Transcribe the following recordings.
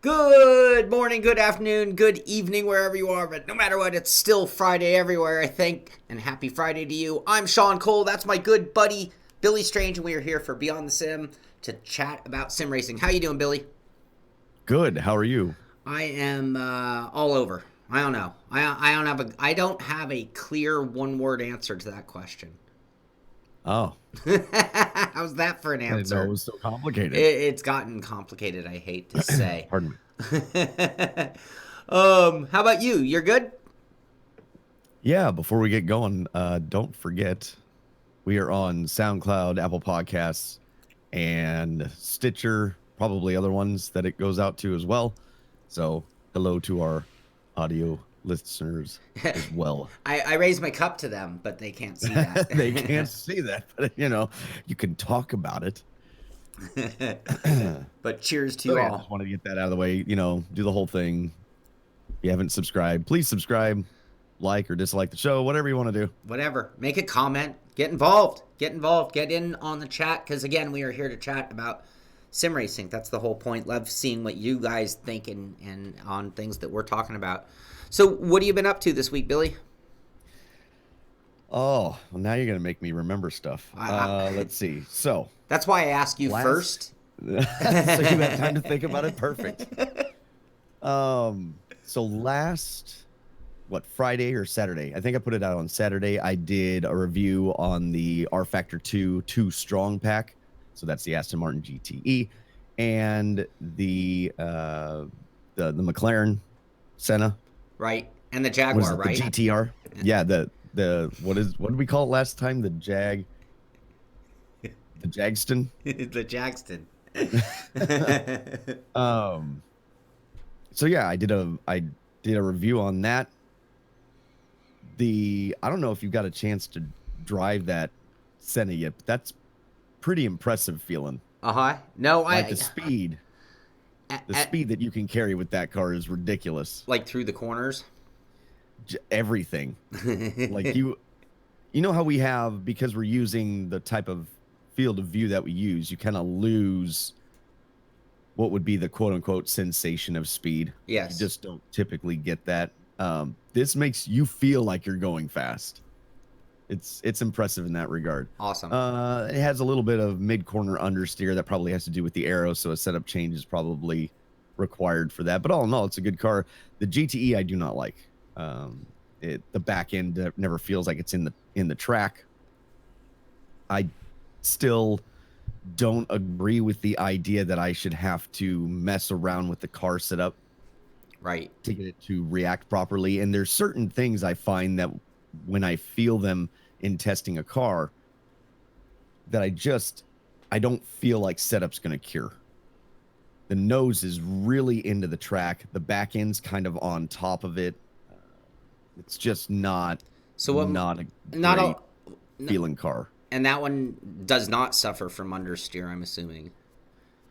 Good morning, good afternoon, good evening, wherever you are, but no matter what, it's still Friday everywhere, I think, and happy Friday to you. I'm Shaun Cole, that's my good buddy, Billy Strange, and we are here for Beyond the Sim to chat about sim racing. How you doing, Billy? Good. How are you? I am all over. I don't know. I don't have a clear one-word answer to that question. Oh, How's that for an I didn't know it answer? was so complicated. It's gotten complicated, I hate to say. Pardon me. How about you? You're good? Yeah, before we get going, don't forget we are on SoundCloud, Apple Podcasts, and Stitcher, probably other ones that it goes out to as well. So, hello to our audio listeners as well. I raised my cup to them, but they can't see that. They can't see that, but you can talk about it. But cheers to So you yeah, all. just wanted to get that out of the way, do the whole thing. If you haven't subscribed, please subscribe, like or dislike the show, whatever you want to do. Whatever. Make a comment. Get involved. Get involved. Get in on the chat because, again, we are here to chat about sim racing. That's the whole point. Love seeing what you guys think and on things that we're talking about. So, what have you been up to this week, Billy? Oh, well, now you're going to make me remember stuff. Let's see. So, That's why I asked you first. so you had time to think about it. Perfect. So Friday or Saturday? I think I put it out on Saturday. I did a review on the R Factor 2 Strong pack. So that's the Aston Martin GTE and the McLaren Senna. Right. And the Jaguar, right? The GTR. Yeah, what did we call it last time? The Jagston. The Jagston. So yeah, I did a review on that. I don't know if you've got a chance to drive that Senna yet, but that's pretty impressive feeling. No, like the speed that you can carry with that car is ridiculous. Like through the corners, everything. Like you know how we have, because we're using the type of field of view that we use, you kind of lose what would be the quote unquote sensation of speed. Yes. You just don't typically get that. This makes you feel like you're going fast. It's impressive in that regard. Awesome. It has a little bit of mid-corner understeer that probably has to do with the aero, so a setup change is probably required for that. But all in all, it's a good car. The GTE I do not like. The back end never feels like it's in the track. I still don't agree with the idea that I should have to mess around with the car setup, right, to get it to react properly. And there's certain things I find that when I feel them in testing a car, that I don't feel like setup's going to cure. The nose is really into the track. The back end's kind of on top of it. It's just not a great feeling car. And that one does not suffer from understeer, I'm assuming.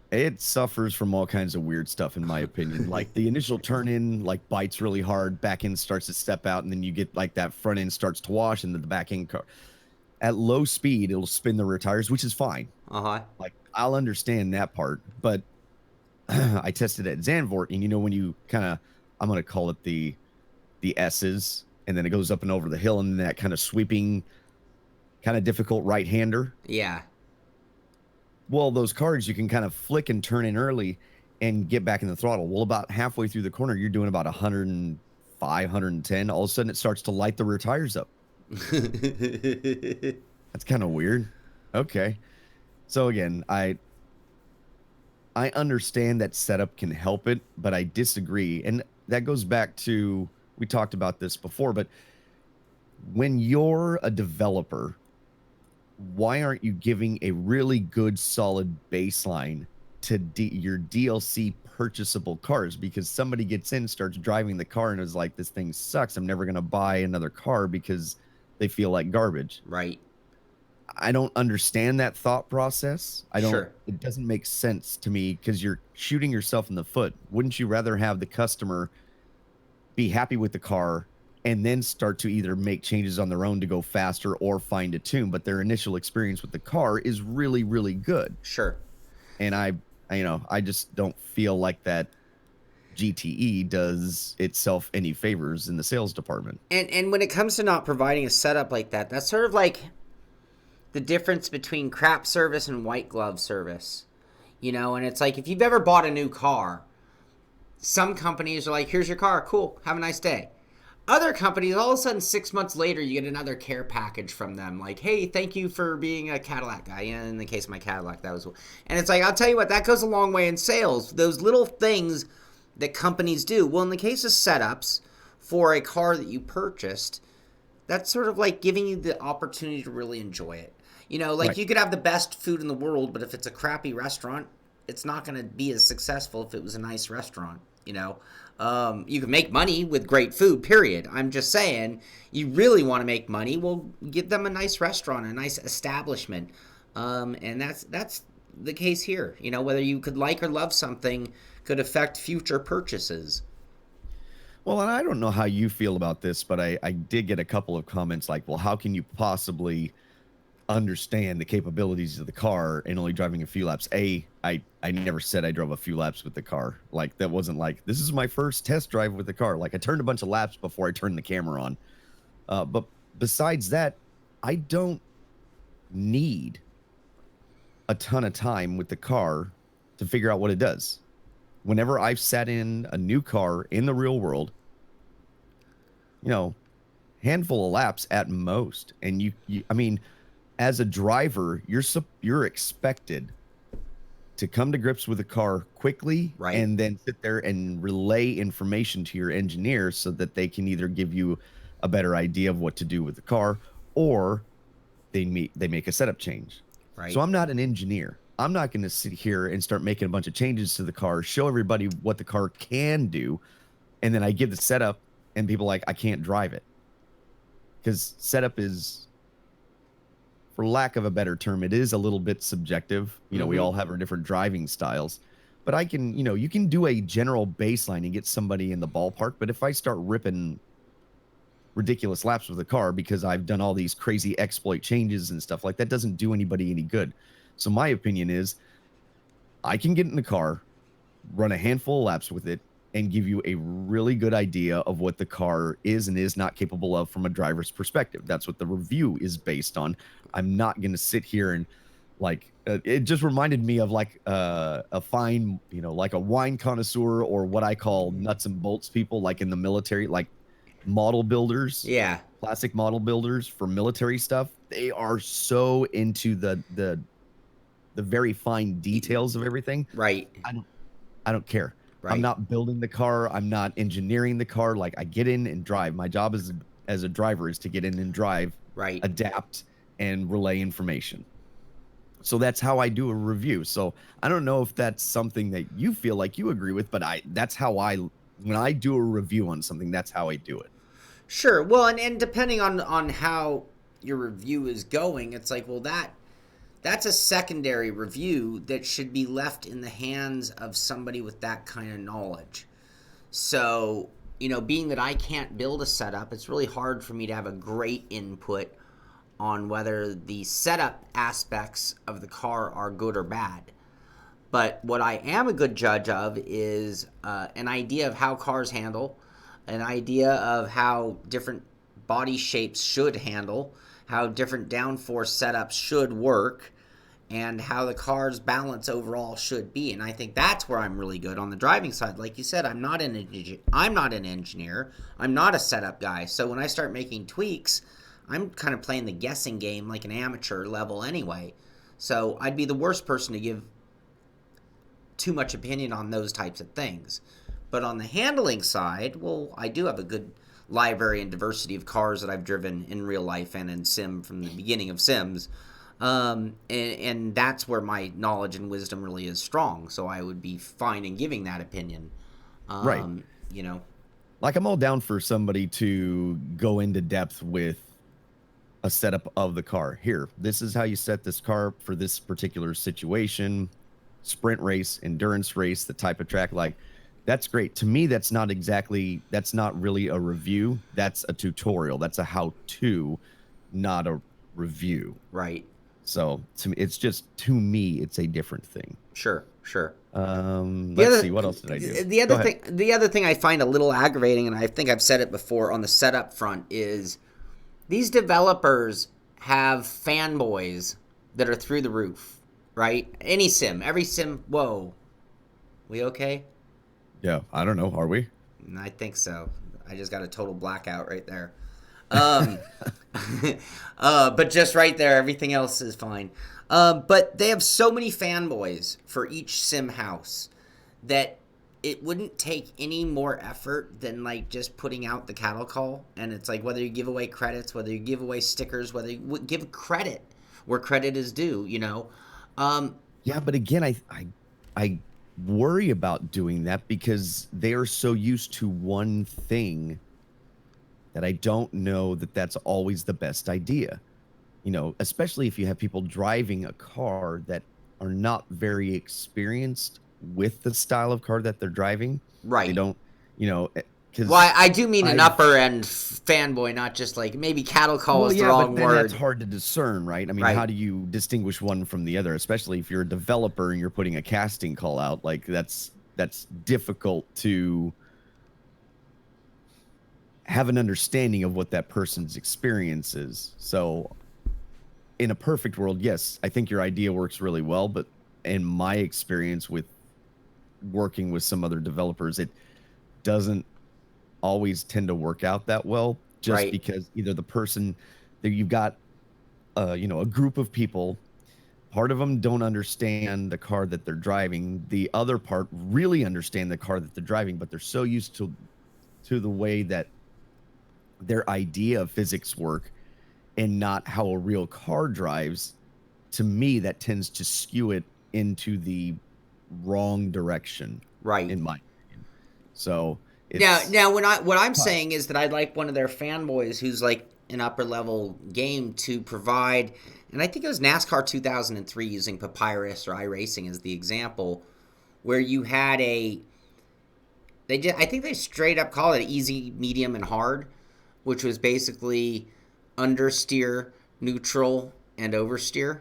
It suffers from all kinds of weird stuff, in my opinion. Like the initial turn in, bites really hard, back end starts to step out, and then you get that front end starts to wash, and then the back end car at low speed, it'll spin the rear tires, which is fine. I'll understand that part, but I tested at Zandvoort, and when you I'm going to call it the S's, and then it goes up and over the hill, and then that kind of sweeping, kind of difficult right-hander. Yeah. Well, those cars, you can kind of flick and turn in early and get back in the throttle. Well, about halfway through the corner, you're doing about 105, 110. All of a sudden, it starts to light the rear tires up. That's kind of weird. Okay. So again, I understand that setup can help it, but I disagree. And that goes back to, we talked about this before, but when you're a developer, why aren't you giving a really good, solid baseline to your DLC purchasable cars? Because somebody gets in, starts driving the car, and is like, this thing sucks. I'm never going to buy another car because they feel like garbage. Right. I don't understand that thought process. Sure. It doesn't make sense to me, because you're shooting yourself in the foot. Wouldn't you rather have the customer be happy with the car and then start to either make changes on their own to go faster or find a tune? But their initial experience with the car is really, really good. Sure. And I just don't feel like that GTE does itself any favors in the sales department. And when it comes to not providing a setup like that, that's sort of like the difference between crap service and white glove service. And it's like if you've ever bought a new car, some companies are like, here's your car, cool, have a nice day. Other companies, all of a sudden 6 months later, you get another care package from them, like, hey, thank you for being a Cadillac guy. And in the case of my Cadillac, that was, and it's like, I'll tell you what, that goes a long way in sales. Those little things that companies do. Well, in the case of setups for a car that you purchased, that's sort of like giving you the opportunity to really enjoy it. Like you could have the best food in the world, but if it's a crappy restaurant, it's not going to be as successful if it was a nice restaurant. You can make money with great food, period. I'm just saying, you really want to make money, well, give them a nice restaurant, a nice establishment. And that's the case here. Whether you could like or love something could affect future purchases. Well, and I don't know how you feel about this, but I did get a couple of comments like, well, how can you possibly understand the capabilities of the car and only driving a few laps? I never said I drove a few laps with the car. Like, that wasn't like, this is my first test drive with the car. Like, I turned a bunch of laps before I turned the camera on. But besides that, I don't need a ton of time with the car to figure out what it does. Whenever I've sat in a new car in the real world, handful of laps at most. And you I mean, as a driver, you're expected to come to grips with a car quickly, right, and then sit there and relay information to your engineer so that they can either give you a better idea of what to do with the car, or they make a setup change. right. So I'm not an engineer. I'm not going to sit here and start making a bunch of changes to the car, show everybody what the car can do, and then I give the setup and people like, I can't drive it. Because setup is, for lack of a better term, it is a little bit subjective. We all have our different driving styles. But I can, you can do a general baseline and get somebody in the ballpark. But if I start ripping ridiculous laps with the car because I've done all these crazy exploit changes and stuff, like that doesn't do anybody any good. So my opinion is, I can get in the car, run a handful of laps with it, and give you a really good idea of what the car is and is not capable of from a driver's perspective. That's what the review is based on. I'm not going to sit here and it just reminded me of like a fine, like a wine connoisseur, or what I call nuts and bolts people, like in the military, like model builders. Yeah. Classic model builders for military stuff. They are so into the very fine details of everything. Right. I don't care. Right. I'm not building the car. I'm not engineering the car. Like, I get in and drive. My job as a driver is to get in and drive, right, adapt, and relay information. So that's how I do a review. So I don't know if that's something that you feel like you agree with, but that's how when I do a review on something, that's how I do it. Sure. Well, and depending on how your review is going, it's like, well, that's a secondary review that should be left in the hands of somebody with that kind of knowledge. So, being that I can't build a setup, it's really hard for me to have a great input on whether the setup aspects of the car are good or bad. But what I am a good judge of is an idea of how cars handle, an idea of how different body shapes should handle, how different downforce setups should work, and how the car's balance overall should be. And I think that's where I'm really good on the driving side. Like you said, I'm not an engineer. I'm not a setup guy. So when I start making tweaks, I'm kind of playing the guessing game like an amateur level anyway. So I'd be the worst person to give too much opinion on those types of things. But on the handling side, well, I do have a good library and diversity of cars that I've driven in real life and in sim from the beginning of sims. And that's where my knowledge and wisdom really is strong. So I would be fine in giving that opinion. Right. Like, I'm all down for somebody to go into depth with a setup of the car. Here, this is how you set this car for this particular situation, sprint race, endurance race, the type of track. Like, that's great. To me, that's not really a review. That's a tutorial. That's a how-to, not a review. Right. So to me, to me, it's a different thing. Sure, sure. The Let's other, see, what else did I do? the Go other ahead. thing, the other thing I find a little aggravating, and I think I've said it before on the setup front, is these developers have fanboys that are through the roof, right? Any sim, every sim. Whoa, we okay? Yeah, I don't know. Are we? I think so. I just got a total blackout right there. Um, but just right there, everything else is fine. But they have so many fanboys for each sim house that it wouldn't take any more effort than like just putting out the cattle call. And it's like whether you give away credits, whether you give away stickers, whether you give credit where credit is due, you know. Um, Yeah, but again, I worry about doing that because they are so used to one thing that I don't know that that's always the best idea. You know, especially if you have people driving a car that are not very experienced with the style of car that they're driving. They right. don't, you know, Well, because I do mean an I've upper end fanboy, not just like maybe cattle call well, is the yeah, but wrong then that's word. hard to discern, right? I mean, how Right. do you distinguish one from the other, especially if you're a developer and you're putting a casting call out? Like that's difficult to have an understanding of what that person's experience is. So, in a perfect world, yes, I think your idea works really well, but in my experience with working with some other developers, it doesn't always tend to work out that well just Right. because either the person that you've got a group of people. Part of them don't understand the car that they're driving. The other part really understand the car that they're driving, but they're so used to the way that their idea of physics work and not how a real car drives. To me, that tends to skew it into the wrong direction, Right. in my opinion. So Now, it's now, what I'm tough. saying is that I'd like one of their fanboys who's like an upper level game to provide, and I think it was NASCAR 2003 using Papyrus or iRacing as the example, where you had I think they straight up call it easy, medium, and hard, which was basically understeer, neutral, and oversteer.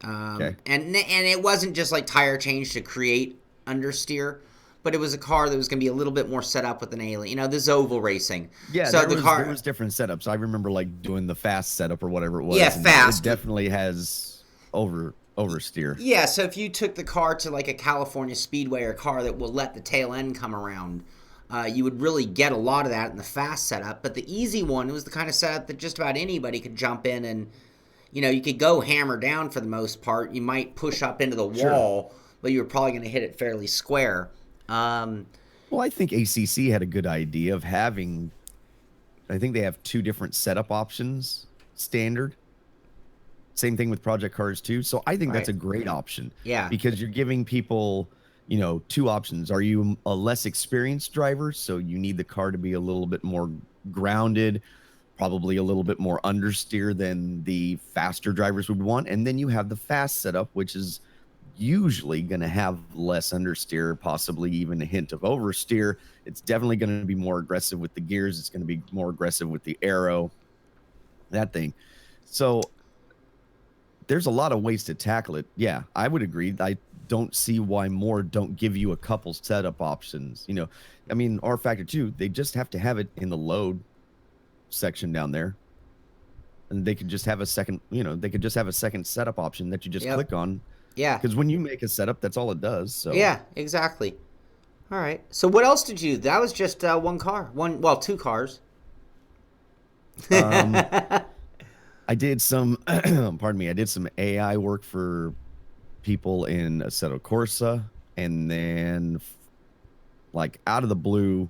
Okay. And it wasn't just like tire change to create understeer, but it was a car that was going to be a little bit more set up with an alien. You know, this oval racing. Yeah, So the there car, was different setups. I remember like doing the fast setup or whatever it yeah, was, and it fast. definitely has oversteer. Yeah, so if you took the car to like a California Speedway or car that will let the tail end come around, you would really get a lot of that in the fast setup. But the easy one was the kind of setup that just about anybody could jump in and, you know, you could go hammer down for the most part. You might push up into the Sure. wall, but you were probably going to hit it fairly square. Um, Well, I think ACC had a good idea of having. I think they have two different setup options standard. Same thing with Project Cars too. So I think that's right. a great option Yeah. because you're giving people, two options. Are you a less experienced driver, so you need the car to be a little bit more grounded, probably a little bit more understeer than the faster drivers would want, and then you have the fast setup, which is usually going to have less understeer, possibly even a hint of oversteer. It's definitely going to be more aggressive with the gears. It's going to be more aggressive with the aero, that thing. So there's a lot of ways to tackle it. Yeah, I would agree. I don't see why more don't give you a couple setup options. I mean, R Factor 2, they just have to have it in the load section down there. And they could just have a second, they could just have a second setup option that you just Yep. click on. Yeah. Because when you make a setup, that's all it does. So Yeah, exactly. All right. So what else did you? That was just one car. Well, two cars. um I did some pardon me, I did some AI work for people in Assetto Corsa, and then like out of the blue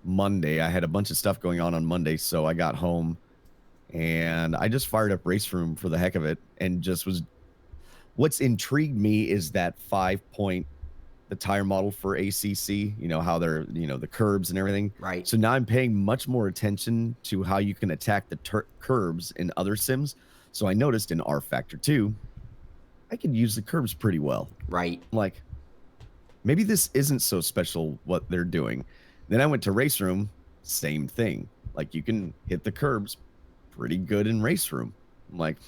Monday, I had a bunch of stuff going on Monday, so I got home and I just fired up Race Room for the heck of it and just was what's intrigued me is that 5 point the tire model for ACC, how they're, the curbs and everything. Right. So now I'm paying much more attention to how you can attack the curbs in other sims. So I noticed in R Factor 2, I can use the curbs pretty well. Right. Like, maybe this isn't so special what they're doing. Then I went to Race Room, same thing. Like, you can hit the curbs pretty good in Race Room. I'm like,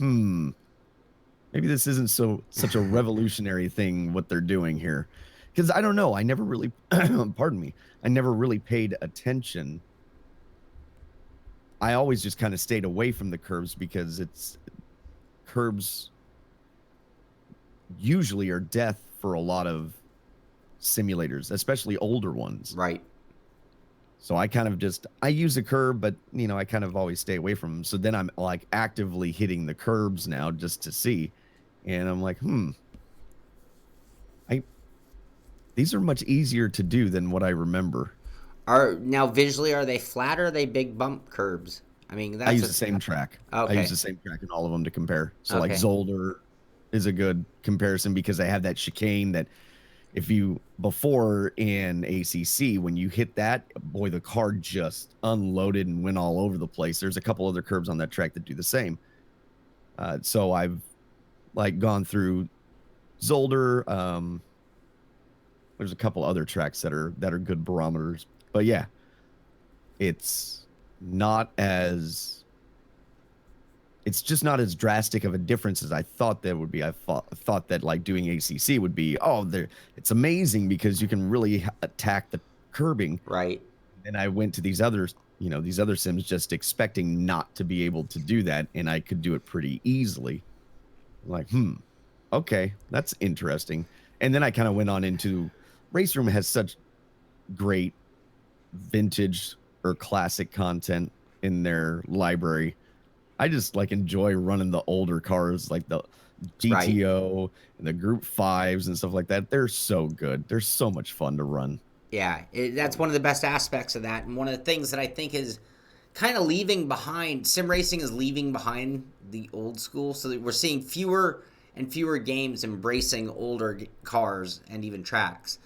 maybe this isn't such a revolutionary thing what they're doing here. Because I don't know. I never really, pardon me, I never really paid attention. I always just kind of stayed away from the curbs because curbs usually are death for a lot of simulators, especially older ones. Right. So I kind of I use a curb, but I kind of always stay away from them. So then I'm like actively hitting the curbs now just to see. And I'm like, I these are much easier to do than what I remember. Now visually, are they flat or are they big bump curbs? I mean, I that's use the same track. I use okay. the same track in all of them to compare. So like Okay. Zolder is a good comparison because they have that chicane that if you before in ACC when you hit that, boy, the car just unloaded and went all over the place. There's a couple other curbs on that track that do the same. So I've like gone through Zolder. There's a couple other tracks that are good barometers, but yeah, it's not as it's just not as drastic of a difference as I thought that would be. I thought that like doing ACC would be, it's amazing because you can really attack the curbing. Right. And I went to these other sims just expecting not to be able to do that, and I could do it pretty easily. Like, okay, that's interesting. And then I kind of went on into Race Room has such great vintage or classic content in their library. I just like enjoy running the older cars like the Right. GTO and the Group 5s and stuff like that. They're so good. They're so much fun to run. Yeah, that's one of the best aspects of that, and one of the things that I think is kind of leaving behind. Sim racing is leaving behind the old school, so that we're seeing fewer and fewer games embracing older cars and even tracks,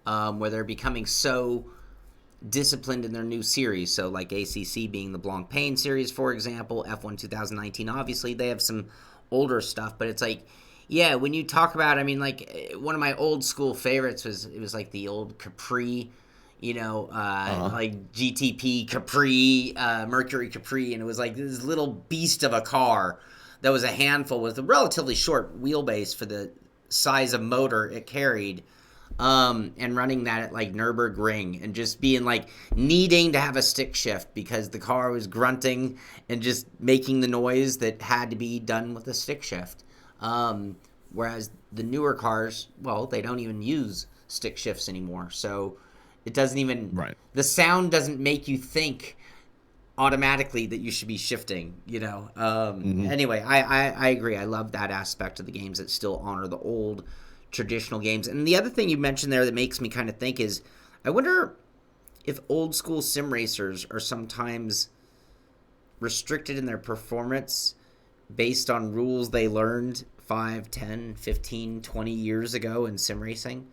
where they're becoming so disciplined in their new series. So, like ACC being the Blanc Pain series, for example, F1 2019. Obviously, they have some older stuff, but it's like, yeah, when you talk about, I mean, like one of my old school favorites was like the old Capri, Uh-huh. like GTP Capri, Mercury Capri, and it was like this little beast of a car that was a handful with a relatively short wheelbase for the size of motor it carried, and running that at like Nürburgring and just being like needing to have a stick shift because the car was grunting and just making the noise that had to be done with a stick shift. Whereas the newer cars, well, they don't even use stick shifts anymore. So it doesn't even, Right. the sound doesn't make you think automatically that you should be shifting. Hmm. Anyway, I agree. I love that aspect of the games that still honor the old traditional games. And the other thing you mentioned there that makes me kind of think is, I wonder if old school sim racers are sometimes restricted in their performance based on rules they learned 5, 10, 15, 20 years ago in sim racing.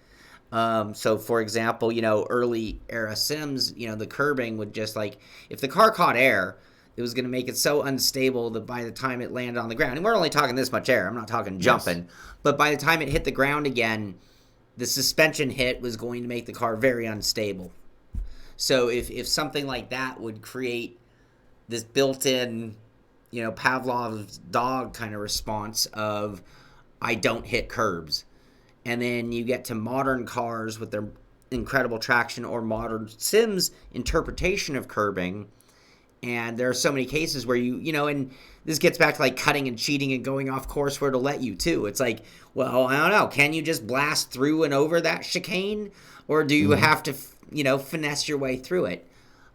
So, for example, early era Sims, the curbing would just like, if the car caught air, it was going to make it so unstable that by the time it landed on the ground, and we're only talking this much air, I'm not talking Yes. jumping, but by the time it hit the ground again, the suspension hit was going to make the car very unstable. So, if something like that would create this built in, Pavlov's dog kind of response of, I don't hit curbs. And then you get to modern cars with their incredible traction or modern Sims interpretation of curbing. And there are so many cases where and this gets back to like cutting and cheating and going off course where to let you too. It's like, well, I don't know. Can you just blast through and over that chicane? Or do you Hmm. have to, finesse your way through it?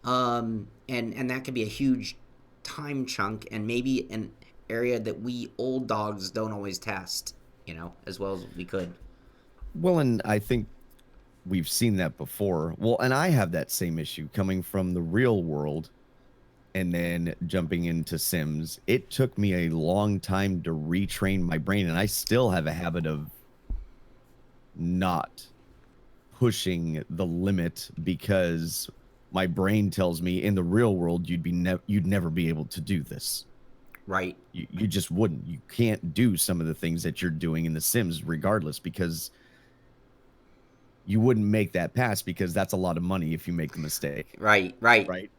And that could be a huge time chunk and maybe an area that we old dogs don't always test, as well as we could. Well, and I think we've seen that before. Well, and I have that same issue coming from the real world and then jumping into Sims. It took me a long time to retrain my brain, and I still have a habit of not pushing the limit because my brain tells me in the real world you'd never be able to do this. Right. You just wouldn't. You can't do some of the things that you're doing in the Sims regardless because you wouldn't make that pass because that's a lot of money if you make the mistake, Right. Right. right?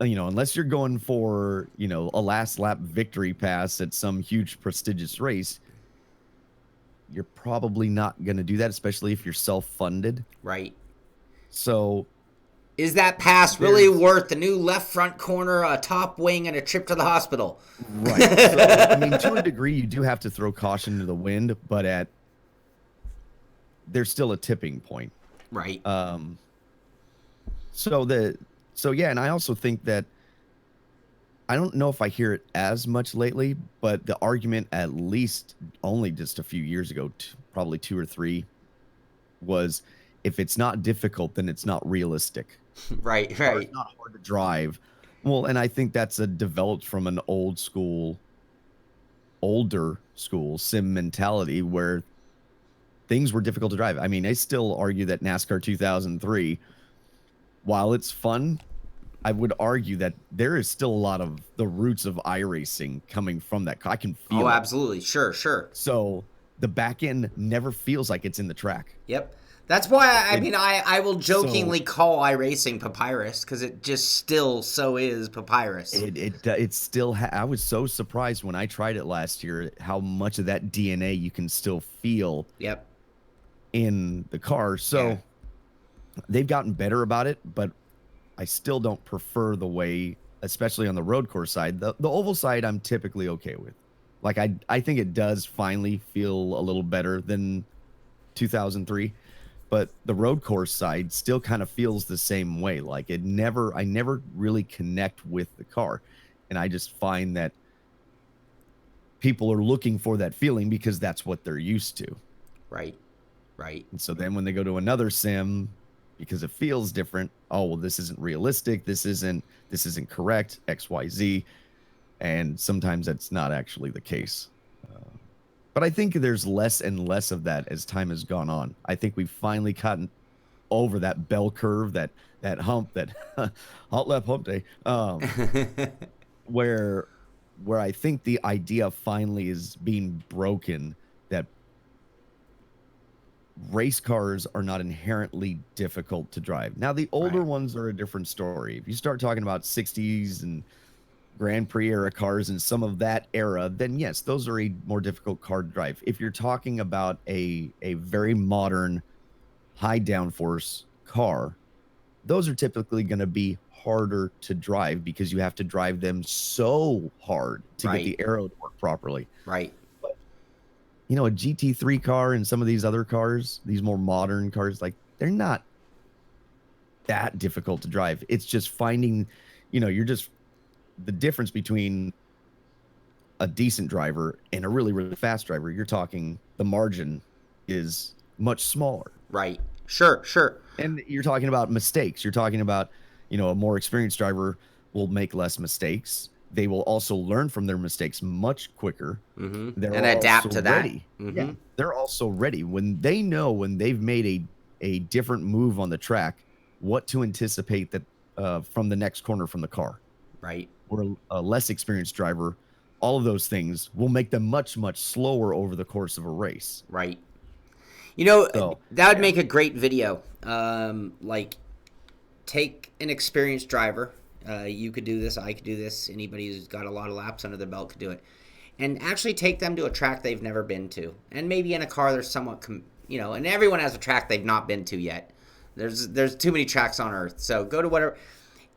Unless you're going for, a last lap victory pass at some huge prestigious race, you're probably not going to do that, especially if you're self-funded. Right. So is that pass really worth the new left front corner, a top wing, and a trip to the hospital? Right. So, I mean, to a degree, you do have to throw caution to the wind, but there's still a tipping point. Right. So yeah, and I also think that I don't know if I hear it as much lately, but the argument, at least only just a few years ago, probably 2 or 3, was if it's not difficult, then it's not realistic. Right. Or it's not hard to drive. Well, and I think that's developed from an older school sim mentality where things were difficult to drive. I mean, I still argue that NASCAR 2003, while it's fun, I would argue that there is still a lot of the roots of iRacing coming from that. I can feel it. Absolutely. Sure. So the back end never feels like it's in the track. Yep. That's why I will jokingly call iRacing Papyrus, because it just still so is Papyrus. It still I was so surprised when I tried it last year how much of that DNA you can still feel. Yep. In the car. So they've gotten better about it, but I still don't prefer the way, especially on the road course side. The oval side I'm typically okay with. Like I think it does finally feel a little better than 2003, but the road course side still kind of feels the same way. Like I never really connect with the car. And I just find that people are looking for that feeling because that's what they're used to. Right. And so then when they go to another sim, because it feels different, oh, well, this isn't realistic. This isn't correct, XYZ. And sometimes that's not actually the case. But I think there's less and less of that as time has gone on. I think we've finally gotten over that bell curve, that hump, that hot lap hump day, where I think the idea finally is being broken that race cars are not inherently difficult to drive. Now, the older ones are a different story. If you start talking about 60s and Grand Prix era cars and some of that era, then yes, those are a more difficult car to drive. If you're talking about a very modern high downforce car, those are typically going to be harder to drive because you have to drive them so hard to get the aero to work properly. Right. You know, a GT3 car and some of these other cars, these more modern cars, like they're not that difficult to drive. It's just finding, the difference between a decent driver and a really, really fast driver. You're talking the margin is much smaller. Right. Sure. And you're talking about mistakes. You're talking about, a more experienced driver will make less mistakes. They will also learn from their mistakes much quicker. Mm-hmm. And adapt to that. Mm-hmm. Yeah, they're also ready when they know when they've made a different move on the track, what to anticipate that from the next corner from the car. Right. Or a less experienced driver, all of those things will make them much, much slower over the course of a race. Right. That would make a great video. Like, take an experienced driver. You could do this. I could do this. Anybody who's got a lot of laps under their belt could do it. And actually take them to a track they've never been to. And maybe in a car they're somewhat, and everyone has a track they've not been to yet. There's too many tracks on Earth. So go to whatever.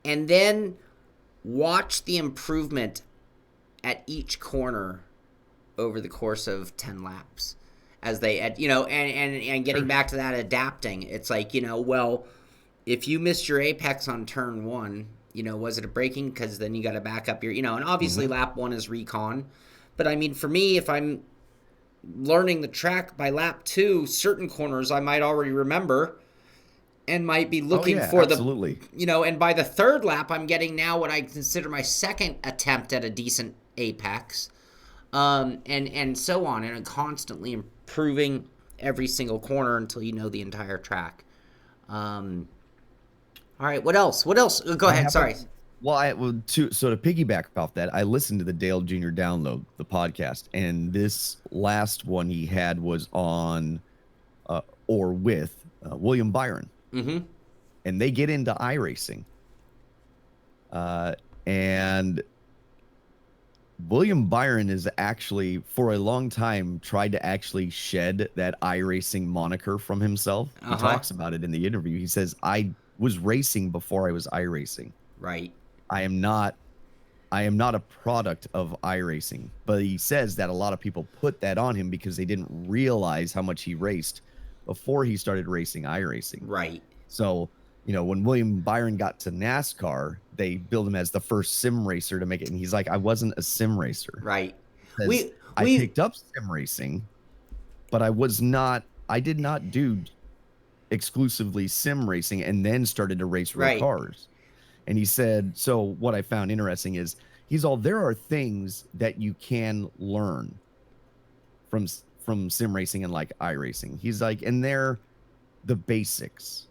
And then watch the improvement at each corner over the course of 10 laps. As they, and getting back to that adapting. It's like, well, if you missed your apex on turn 1, was it a braking? Because then you got to back up your, and obviously lap 1 is recon. But I mean, for me, if I'm learning the track by lap 2, certain corners I might already remember and might be looking for absolutely. And by the third lap, I'm getting now what I consider my second attempt at a decent apex. And so on, and constantly improving every single corner until you know the entire track. All right, what else? Go ahead. Sorry. So to piggyback off that, I listened to the Dale Jr. Download, the podcast, and this last one he had was on or with William Byron. Mm-hmm. And they get into iRacing. And William Byron is actually, for a long time, tried to actually shed that iRacing moniker from himself. He Uh-huh. talks about it in the interview. He says, I was racing before I was iRacing. Right. I am not I am not a product of iRacing. But he says that a lot of people put that on him because they didn't realize how much he raced before he started racing iRacing. Right. So, when William Byron got to NASCAR, they billed him as the first sim racer to make it. And he's like, I wasn't a sim racer. Right. Says, We I we picked up sim racing, but I did not do exclusively sim racing and then started to race real right. cars. And he said, so what I found interesting is there are things that you can learn from sim racing and like iRacing. He's like, and they're the basics.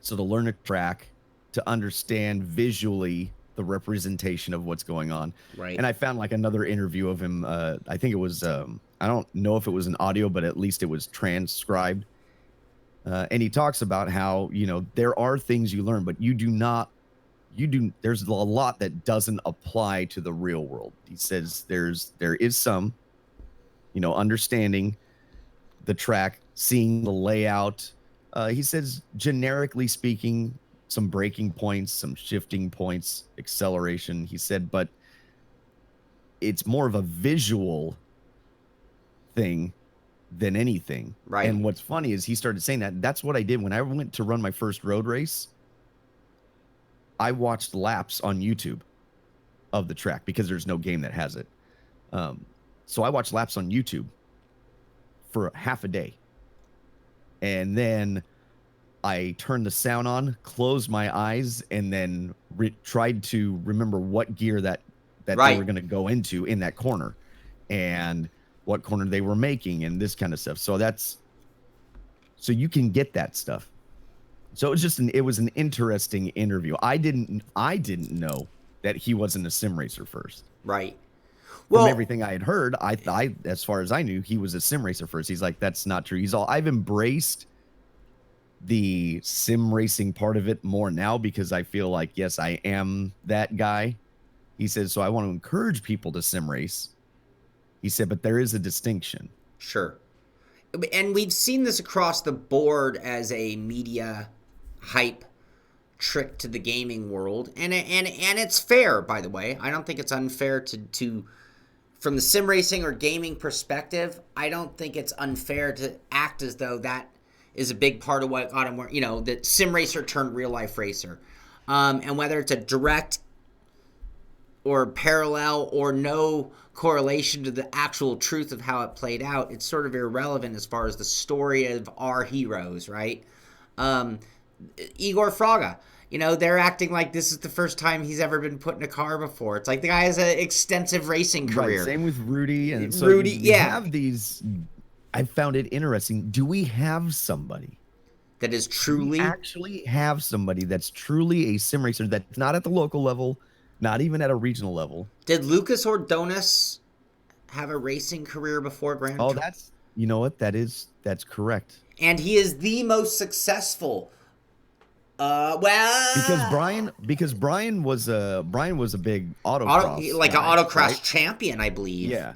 So to learn a track, to understand visually the representation of what's going on. Right. And I found like another interview of him. I think it was, I don't know if it was an audio, but at least it was transcribed. And he talks about how, there are things you learn, but there's a lot that doesn't apply to the real world. He says there is some, understanding the track, seeing the layout. He says, generically speaking, some braking points, some shifting points, acceleration. He said, but it's more of a visual thing than anything. Right. And what's funny is he started saying that. That's what I did when I went to run my first road race. I watched laps on YouTube of the track because there's no game that has it. So I watched laps on YouTube for half a day. And then I turned the sound on, closed my eyes, and then tried to remember what gear that Right. they were going to go into in that corner and what corner they were making and this kind of stuff. So you can get that stuff. So it was an interesting interview. I didn't know that he wasn't a sim racer first. Right. From everything I had heard, I as far as I knew, he was a sim racer first. He's like, that's not true. I've embraced the sim racing part of it more now because I feel like, yes, I am that guy. He says, so I want to encourage people to sim race. He said, but there is a distinction. Sure. And we've seen this across the board as a media hype trick to the gaming world. And it's fair, by the way. I don't think it's unfair to from the sim racing or gaming perspective, I don't think it's unfair to act as though that is a big part of what got him where, that sim racer turned real life racer. And whether it's a direct or parallel or no correlation to the actual truth of how it played out, it's sort of irrelevant as far as the story of our heroes, right? Igor Fraga, they're acting like this is the first time he's ever been put in a car before. It's like the guy has an extensive racing career. Right, same with Rudy. And so Rudy, you have these, I found it interesting. Do we have somebody that is truly actually have somebody that's truly a sim racer that's not at the local level, not even at a regional level? Did Lucas Ordonez have a racing career before Grand Tour? That's, you know what? That's correct. And he is the most successful. Because Brian was a big autocross, like an autocross right? champion, I believe. Yeah.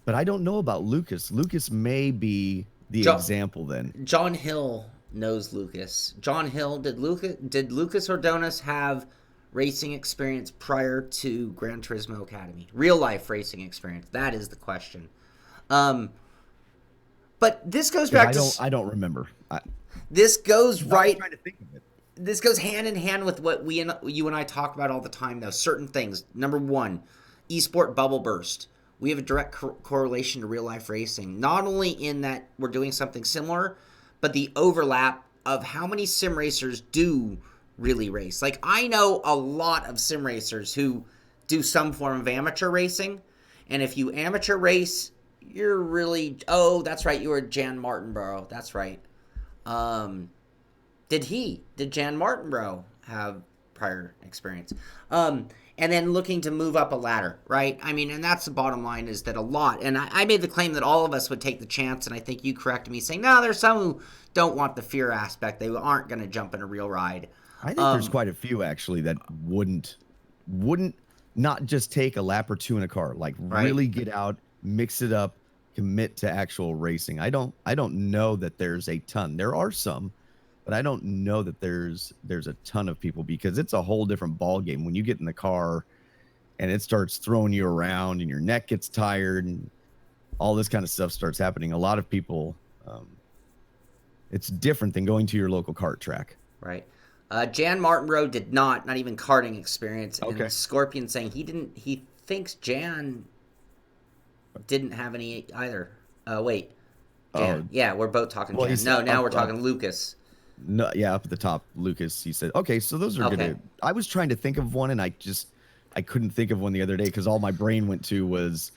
But I don't know about Lucas. Lucas may be the example then. John Hill knows Lucas. John Hill, did Lucas Ordonez have racing experience prior to Gran Turismo Academy? Real life racing experience. That is the question. But this goes back to I don't remember. This goes right. I'm trying to think of it. This goes hand in hand with what you and I talk about all the time, though. Certain things. Number one, esport bubble burst. We have a direct correlation to real life racing. Not only in that we're doing something similar, but the overlap of how many sim racers do really race. Like, I know a lot of sim racers who do some form of amateur racing. And if you amateur race, you're really... Oh, that's right. You were Jan Martinborough. That's right. Did Jan Martinborough have prior experience? And then looking to move up a ladder, right? I mean, and that's the bottom line, is that a lot, and I made the claim that all of us would take the chance, and I think you corrected me saying, no, there's some who don't want the fear aspect. They aren't going to jump in a real ride. I think there's quite a few, actually, that wouldn't not just take a lap or two in a car, like Right. really get out, mix it up, commit to actual racing. I don't know that there's a ton. There are some, but I don't know that there's a ton of people, because it's a whole different ball game when you get in the car and it starts throwing you around and your neck gets tired and all this kind of stuff starts happening. A lot of people, it's different than going to your local kart track. Right. Jan Martinrow did not even karting experience. Okay. And Scorpion saying he thinks Jan didn't have any either. Wait. Jan. Yeah, we're both talking Well, Jan. No, now we're talking Lucas. No, yeah, up at the top, Lucas, he said, okay, so those are good. I was trying to think of one and I couldn't think of one the other day because all my brain went to was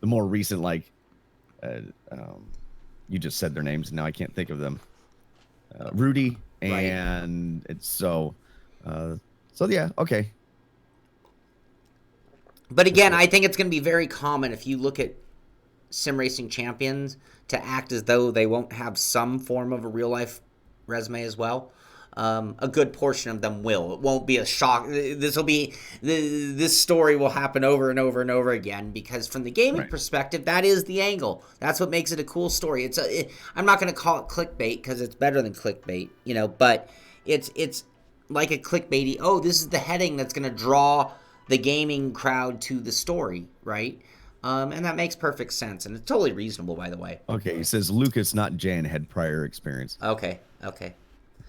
the more recent, like, you just said their names and now I can't think of them. Rudy and right. It's so yeah, okay. But again, I think it's going to be very common if you look at sim racing champions to act as though they won't have some form of a real life resume as well. A good portion of them will. It won't be a shock. This story will happen over and over and over again because from the gaming perspective, that is the angle. That's what makes it a cool story. I'm not going to call it clickbait because it's better than clickbait, but it's like a clickbaity. Oh, this is the heading that's going to draw the gaming crowd to the story, right? And that makes perfect sense, and it's totally reasonable, by the way. Okay, he says Lucas, not Jan, had prior experience. Okay.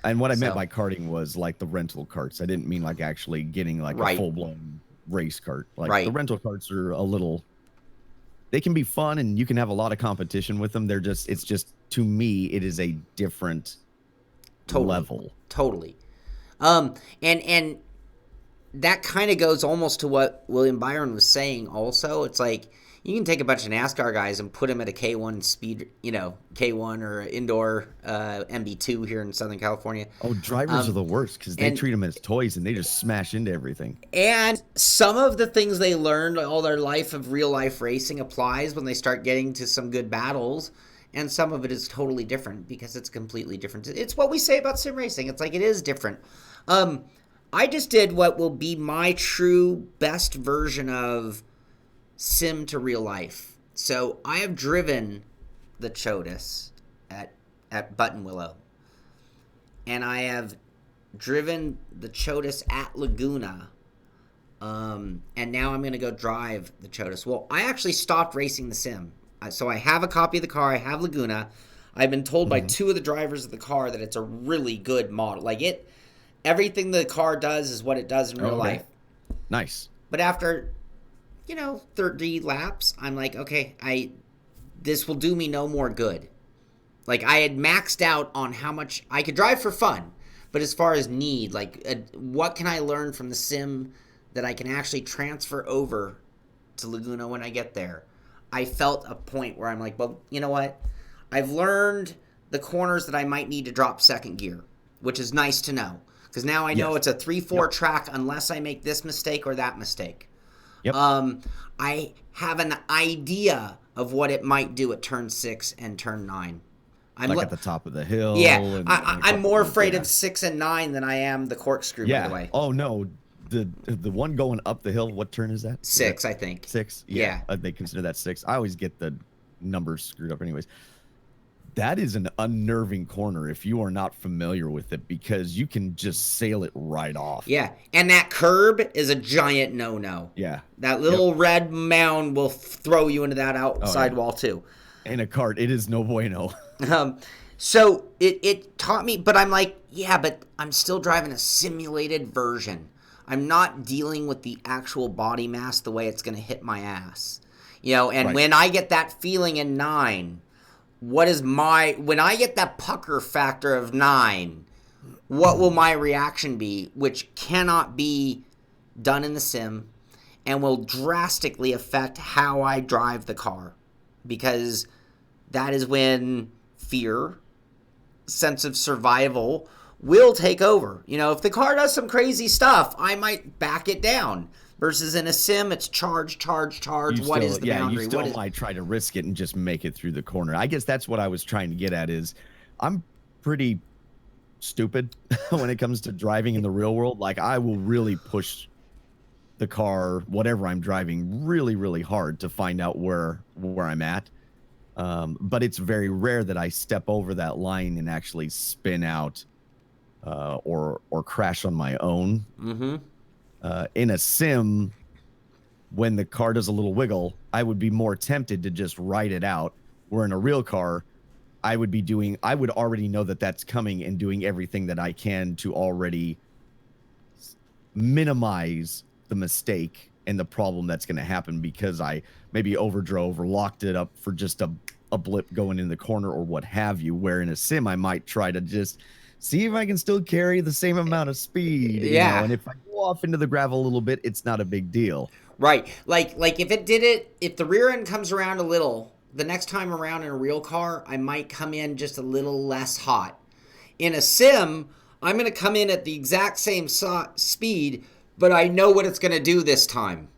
And what I meant by karting was like the rental karts. I didn't mean like actually getting like a full-blown race kart. Like the rental karts are they can be fun and you can have a lot of competition with them. It's just, to me, it is a different level. Totally. And that kind of goes almost to what William Byron was saying also. It's like you can take a bunch of NASCAR guys and put them at a K1 speed, K1 or indoor MB2 here in Southern California. Oh, drivers are the worst because they treat them as toys and they just smash into everything. And some of the things they learned all their life of real life racing applies when they start getting to some good battles. And some of it is totally different because it's completely different. It's what we say about sim racing. It's like it is different. I just did what will be my true best version of sim to real life. So I have driven the Chodas at Button Willow. And I have driven the Chodas at Laguna. And now I'm going to go drive the Chodas. Well, I actually stopped racing the sim. So I have a copy of the car. I have Laguna. I've been told by two of the drivers of the car that it's a really good model. Like everything the car does is what it does in real life. Nice. But after 30 laps, I'm like, okay, this will do me no more good. Like I had maxed out on how much I could drive for fun, but as far as need, like what can I learn from the sim that I can actually transfer over to Laguna when I get there? I felt a point where I'm like, well, you know what? I've learned the corners that I might need to drop second gear, which is nice to know. Because now I know it's a 3-4 track unless I make this mistake or that mistake. Yep. I have an idea of what it might do at turn 6 and turn 9. I'm at the top of the hill. Yeah, I'm more afraid of 6 and 9 than I am the corkscrew, by the way. Oh, no. The one going up the hill, what turn is that? 6, I think. 6? Yeah. They consider that 6. I always get the numbers screwed up anyways. That is an unnerving corner if you are not familiar with it because you can just sail it right off. Yeah, and that curb is a giant no-no. Yeah. That little red mound will throw you into that outside wall too. In a kart, it is no bueno. So it taught me, but I'm like, yeah, but I'm still driving a simulated version. I'm not dealing with the actual body mass the way it's going to hit my ass. And when I get that feeling in 9... when I get that pucker factor of 9, what will my reaction be, which cannot be done in the sim and will drastically affect how I drive the car, because that is when fear, sense of survival will take over. If the car does some crazy stuff, I might back it down. Versus in a sim, it's charge. What is the boundary? You still might try to risk it and just make it through the corner. I guess that's what I was trying to get at is I'm pretty stupid when it comes to driving in the real world. Like I will really push the car, whatever I'm driving, really, really hard to find out where I'm at. But it's very rare that I step over that line and actually spin out or crash on my own. Mm-hmm. In a sim, when the car does a little wiggle, I would be more tempted to just ride it out. Where in a real car, I would already know that that's coming and doing everything that I can to already minimize the mistake and the problem that's going to happen because I maybe overdrove or locked it up for just a blip going in the corner or what have you. Where in a sim, I might try to just see if I can still carry the same amount of speed, Yeah. and if I go off into the gravel a little bit, it's not a big deal. Right. Like if the rear end comes around a little, the next time around in a real car, I might come in just a little less hot. In a sim, I'm going to come in at the exact same speed, but I know what it's going to do this time.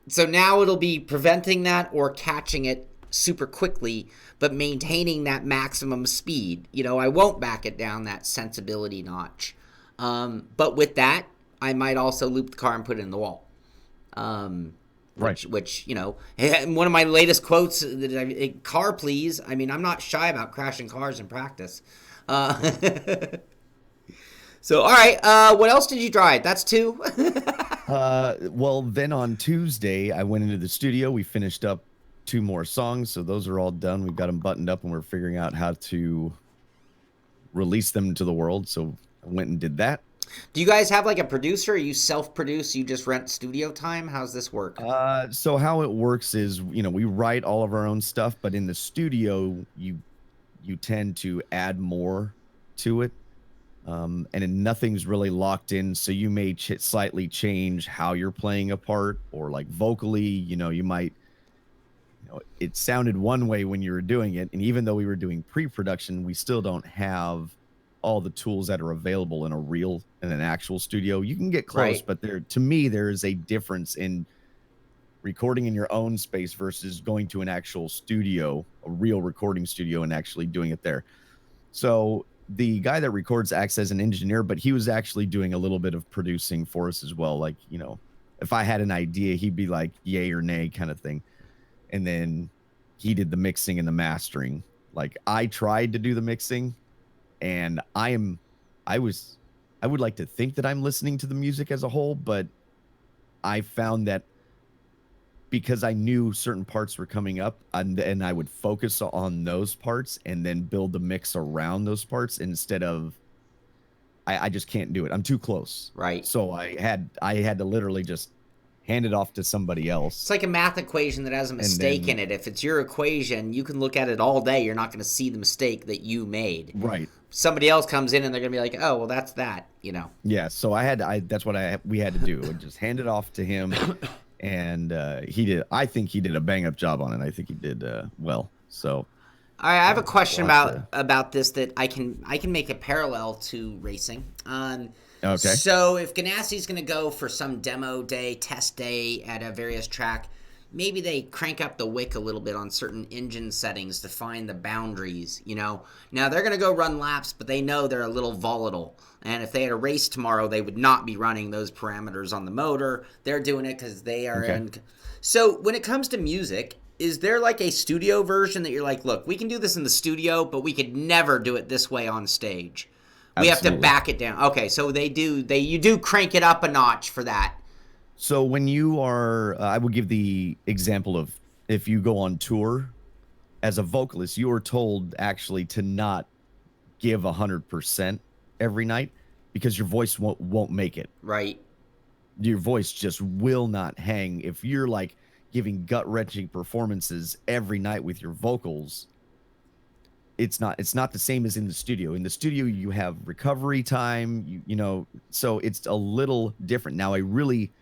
So now it'll be preventing that or catching it super quickly, but maintaining that maximum speed. I won't back it down that sensibility notch. But with that, I might also loop the car and put it in the wall. Right. Which one of my latest quotes, car please. I mean, I'm not shy about crashing cars in practice. So, all right, what else did you drive? That's two. Well, then on Tuesday, I went into the studio. We finished up 2 more songs, so those are all done. We've got them buttoned up, and we're figuring out how to release them to the world. So I went and did that. Do you guys have like a producer? Or you self-produce? You just rent studio time? How's this work? So how it works is, we write all of our own stuff, but in the studio, you tend to add more to it. And nothing's really locked in, so you may slightly change how you're playing a part, or like vocally, you might, it sounded one way when you were doing it, and even though we were doing pre-production, we still don't have all the tools that are available in an actual studio. You can get close, Right. but to me, there is a difference in recording in your own space versus going to an actual studio, a real recording studio, and actually doing it there. So the guy that records acts as an engineer, but he was actually doing a little bit of producing for us as well. Like, if I had an idea, he'd be like, yay or nay kind of thing. And then he did the mixing and the mastering. Like, I tried to do the mixing, and I would like to think that I'm listening to the music as a whole, but I found that because I knew certain parts were coming up, and I would focus on those parts and then build the mix around those parts instead of I just can't do it. I'm too close. Right. So I had to literally just hand it off to somebody else. It's like a math equation that has a mistake in it. If it's your equation, you can look at it all day. You're not going to see the mistake that you made. Right. Somebody else comes in and they're going to be like, oh, well, that's that, Yeah. So that's what we had to do. Just hand it off to him. And I think he did a bang up job on it. I think he did well. So all right, I have a question about this that I can make a parallel to racing. Okay. So if Ganassi's going to go for some demo day, test day at a various track, maybe they crank up the wick a little bit on certain engine settings to find the boundaries, Now they're going to go run laps, but they know they're a little volatile. And if they had a race tomorrow, they would not be running those parameters on the motor. They're doing it because they are in. So when it comes to music, is there like a studio version that you're like, look, we can do this in the studio, but we could never do it this way on stage? We have to back it down. Okay, so you do crank it up a notch for that. So when you are, I would give the example of if you go on tour as a vocalist, you are told actually to not give 100% every night because your voice won't make it. Right. Your voice just will not hang. If you're like giving gut-wrenching performances every night with your vocals, it's not the same as in the studio. In the studio, you have recovery time, so it's a little different. Now, a really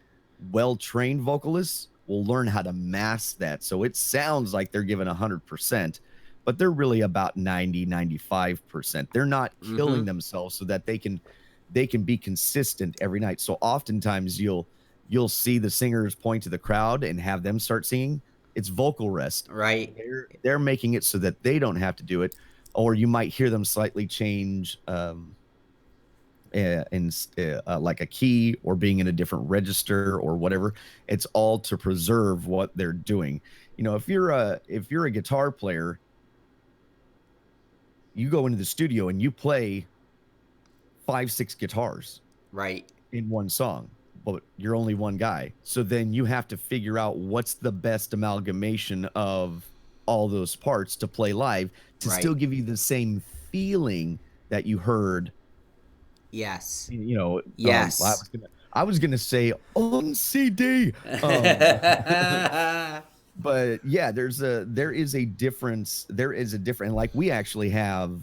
well-trained vocalist will learn how to mask that. So it sounds like they're giving 100%, but they're really about 95%. They're not killing themselves so that they can be consistent every night. So oftentimes you'll see the singers point to the crowd and have them start singing. It's vocal rest. Right. They're making it so that they don't have to do it. Or you might hear them slightly change like a key or being in a different register or whatever. It's all to preserve what they're doing. If you're a guitar player, you go into the studio and you play 5, 6 guitars Right. in one song, but you're only one guy. So then you have to figure out what's the best amalgamation of all those parts to play live to still Right. give you the same feeling that you heard. Yes. I Yes. was gonna say on CD. But yeah, there is a difference. There is a different, like we actually have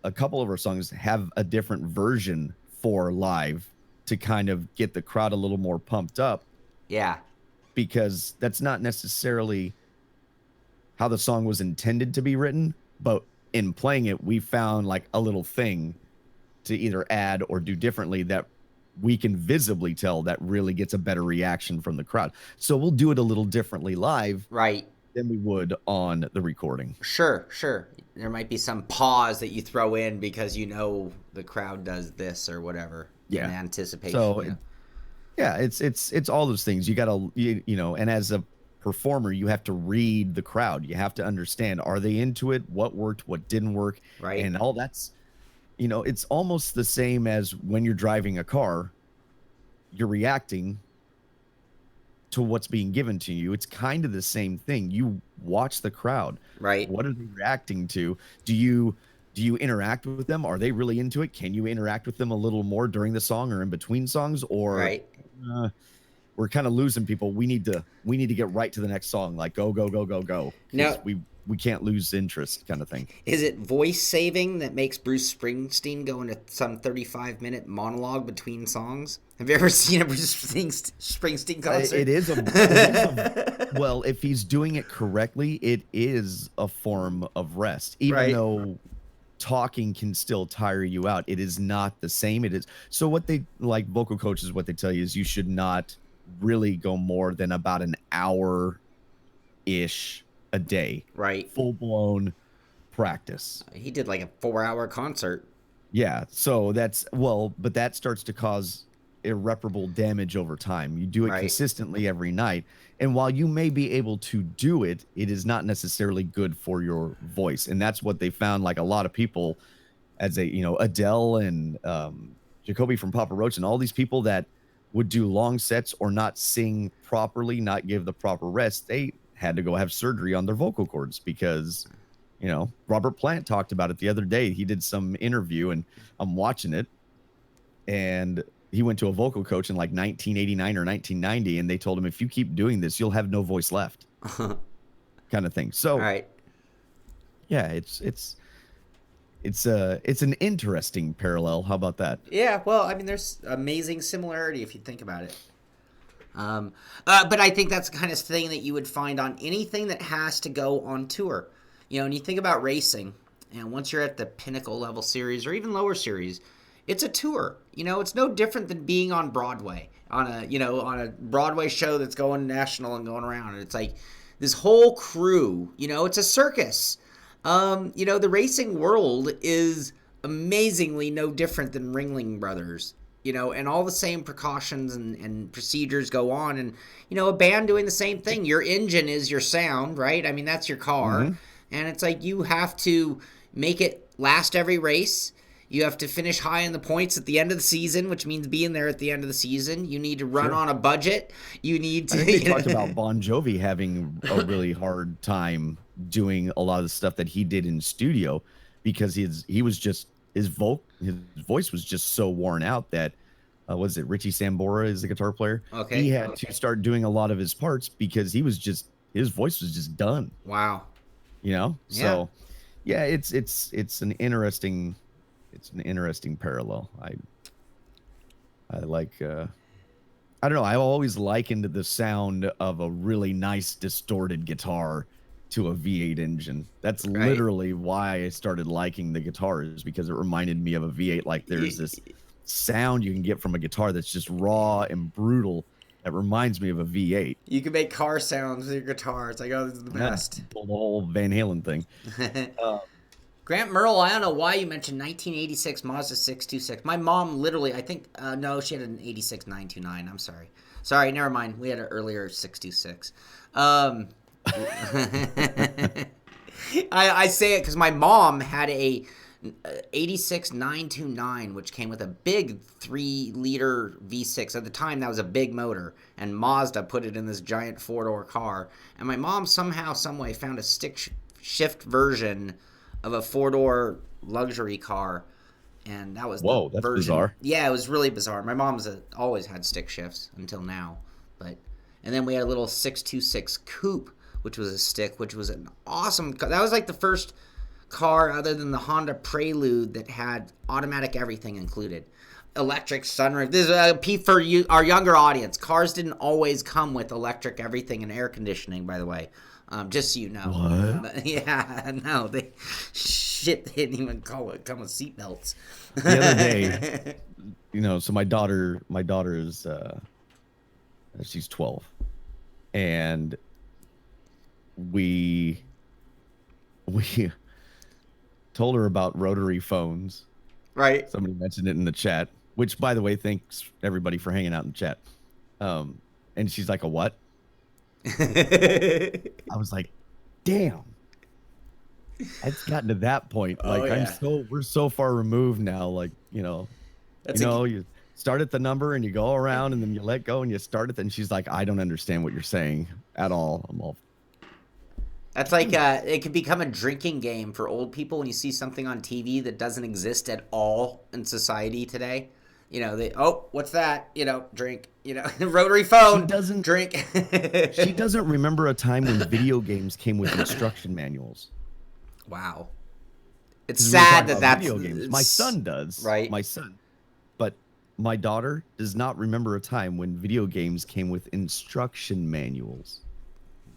a couple of our songs have a different version for live to kind of get the crowd a little more pumped up, Yeah. because that's not necessarily how the song was intended to be written, but in playing it, we found like a little thing to either add or do differently that we can visibly tell that really gets a better reaction from the crowd. So we'll do it a little differently live Right. than we would on the recording. Sure, sure. There might be some pause that you throw in because the crowd does this or whatever in Yeah. anticipation. So yeah, it's all those things. You gotta and as a performer, you have to read the crowd. You have to understand, are they into it? What worked? What didn't work? Right. And all that's it's almost the same as when you're driving a car. You're reacting to what's being given to you. It's kind of the same thing. You watch the crowd. Right. What are they reacting to? Do you interact with them? Are they really into it? Can you interact with them a little more during the song or in between songs? Or Right. uh, we're kind of losing people. We need to get right to the next song. Like go go go go go, because Now, we can't lose interest, kind of thing. is it voice saving that makes Bruce Springsteen go into some 35-minute monologue between songs? Have you ever seen a Bruce Springsteen concert? Well, if he's doing it correctly, it is a form of rest, even Right. though talking can still tire you out. It is not the same. It is. So what they like vocal coaches, what they tell you is you should not really go more than about an hour ish a day, Right. full blown practice. He did like a 4-hour concert. Yeah. So but that starts to cause irreparable damage over time. You do it Right. consistently every night. And while you may be able to do it, it is not necessarily good for your voice. And that's what they found. Like a lot of people, Adele and Jacoby from Papa Roach and all these people that would do long sets or not sing properly, not give the proper rest, they had to go have surgery on their vocal cords because Robert Plant talked about it the other day. He did some interview and I'm watching it, and he went to a vocal coach in like 1989 or 1990, and they told him, if you keep doing this, you'll have no voice left, All kind of thing. So right. yeah, it's an interesting parallel. How about that? Yeah, well, I mean, there's amazing similarity if you think about it. But I think that's the kind of thing that you would find on anything that has to go on tour. And you think about racing, and once you're at the pinnacle level series or even lower series, it's a tour. It's no different than being on Broadway on a Broadway show that's going national and going around. And it's like this whole crew. It's a circus. The racing world is amazingly no different than Ringling Brothers. And all the same precautions and procedures go on. And, a band doing the same thing. Your engine is your sound, right? I mean, that's your car. Mm-hmm. And it's like you have to make it last every race. You have to finish high in the points at the end of the season, which means being there at the end of the season. You need to run on a budget. You need to. I think they talked about Bon Jovi having a really hard time doing a lot of the stuff that he did in studio because his voice was just so worn out that was it Richie Sambora is the guitar player? Okay. He had to start doing a lot of his parts because his voice was just done. Wow. So yeah, it's an interesting parallel. I like I don't know, I always likened the sound of a really nice distorted guitar to a V8 engine. That's literally why I started liking the guitars, because it reminded me of a V8. Like there's this sound you can get from a guitar that's just raw and brutal that reminds me of a V8. You can make car sounds with your guitar. It's like, oh, this is the best. The whole Van Halen thing. Grant Merle, I don't know why you mentioned 1986 Mazda 626. My mom literally, I think, no, she had an 86 929. I'm sorry. Sorry, never mind. We had an earlier 626. I say it because my mom had a 86 929, which came with a big 3-liter V6. At the time, that was a big motor, and Mazda put it in this giant 4-door car. And my mom somehow, someway found a stick shift version of a 4-door luxury car, and that was Whoa, the that's version. bizarre. Yeah, it was really bizarre. My mom's always had stick shifts until now, and then we had a little 626 coupe, which was a stick, which was an awesome car. That was like the first car other than the Honda Prelude that had automatic everything included. Electric sunroof. This is a peep for you, our younger audience. Cars didn't always come with electric everything and air conditioning, by the way. Just so you know. What? Yeah, no, they didn't even come with seatbelts. The other day, so my daughter is she's 12, and we told her about rotary phones. Right. Somebody mentioned it in the chat, which, by the way, thanks everybody for hanging out in the chat. And she's like, a what? I was like, damn. It's gotten to that point. Like, we're so far removed now. Like, you start at the number and you go around and then you let go and you start it. And she's like, I don't understand what you're saying at all. I'm all. That's like it could become a drinking game for old people when you see something on TV that doesn't exist at all in society today. What's that? Drink. Rotary phone. She doesn't drink. She doesn't remember a time when video games came with instruction manuals. Wow. It's sad that's video games. My son does. Right. My son. But my daughter does not remember a time when video games came with instruction manuals.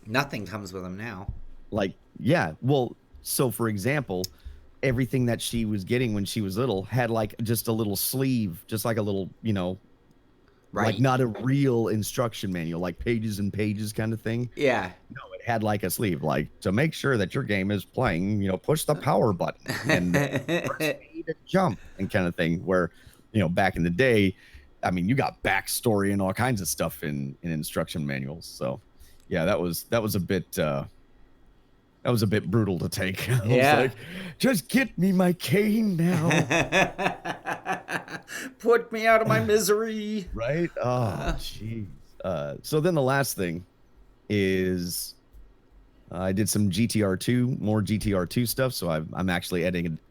Nothing comes with them now. Like, yeah. Well, so for example, everything that she was getting when she was little had like just a little sleeve, just like a little, right. Like not a real instruction manual, like pages and pages kind of thing. Yeah. No, it had like a sleeve, like to make sure that your game is playing, push the power button and press A to jump and kind of thing. Where, back in the day, I mean, you got backstory and all kinds of stuff in instruction manuals. So, yeah, that was a bit. That was a bit brutal to take. I was like, just get me my cane now. Put me out of my misery. Right? Oh, jeez. So then the last thing is I did some more GTR2 stuff. So I'm actually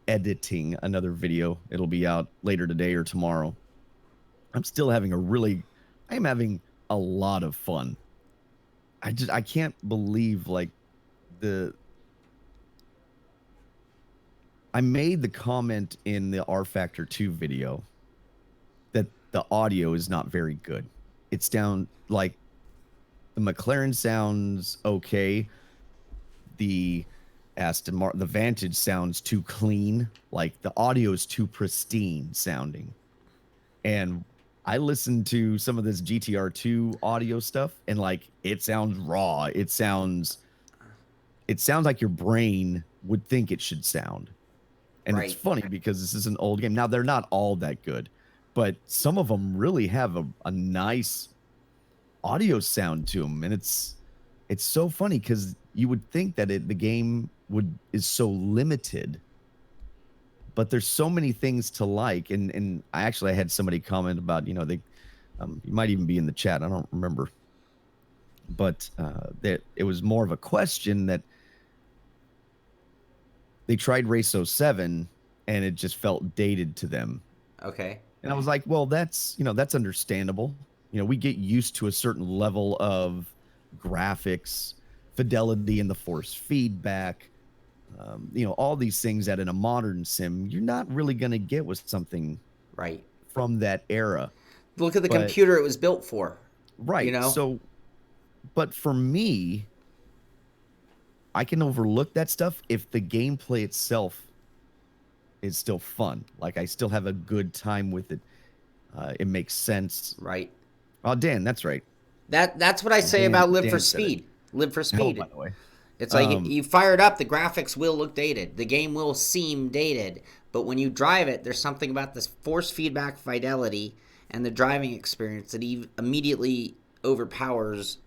editing another video. It'll be out later today or tomorrow. I'm still having I am having a lot of fun. I can't believe I made the comment in the R Factor 2 video that the audio is not very good. It's down, like, the McLaren sounds okay. The the Vantage sounds too clean. Like, the audio is too pristine sounding. And I listened to some of this GTR2 audio stuff, and, like, it sounds raw. It sounds like your brain would think it should sound. And It's funny because this is an old game. Now, they're not all that good, but some of them really have a nice audio sound to them. And it's so funny because you would think that the game is so limited, but there's so many things to like. And I had somebody comment about, you might even be in the chat. I don't remember. But that it was more of a question that they tried Race 07 and it just felt dated to them. Okay. And I was like, well, that's understandable. We get used to a certain level of graphics, fidelity in the force feedback, all these things that in a modern sim, you're not really going to get with something from that era. Look at the computer it was built for. Right. So, but for me, I can overlook that stuff if the gameplay itself is still fun. Like, I still have a good time with it. It makes sense. Right. Oh, Dan, that's right. That's what I say about Live for Speed. Live for Speed. By the way. It's like you fire it up, the graphics will look dated. The game will seem dated. But when you drive it, there's something about this force feedback fidelity and the driving experience that immediately overpowers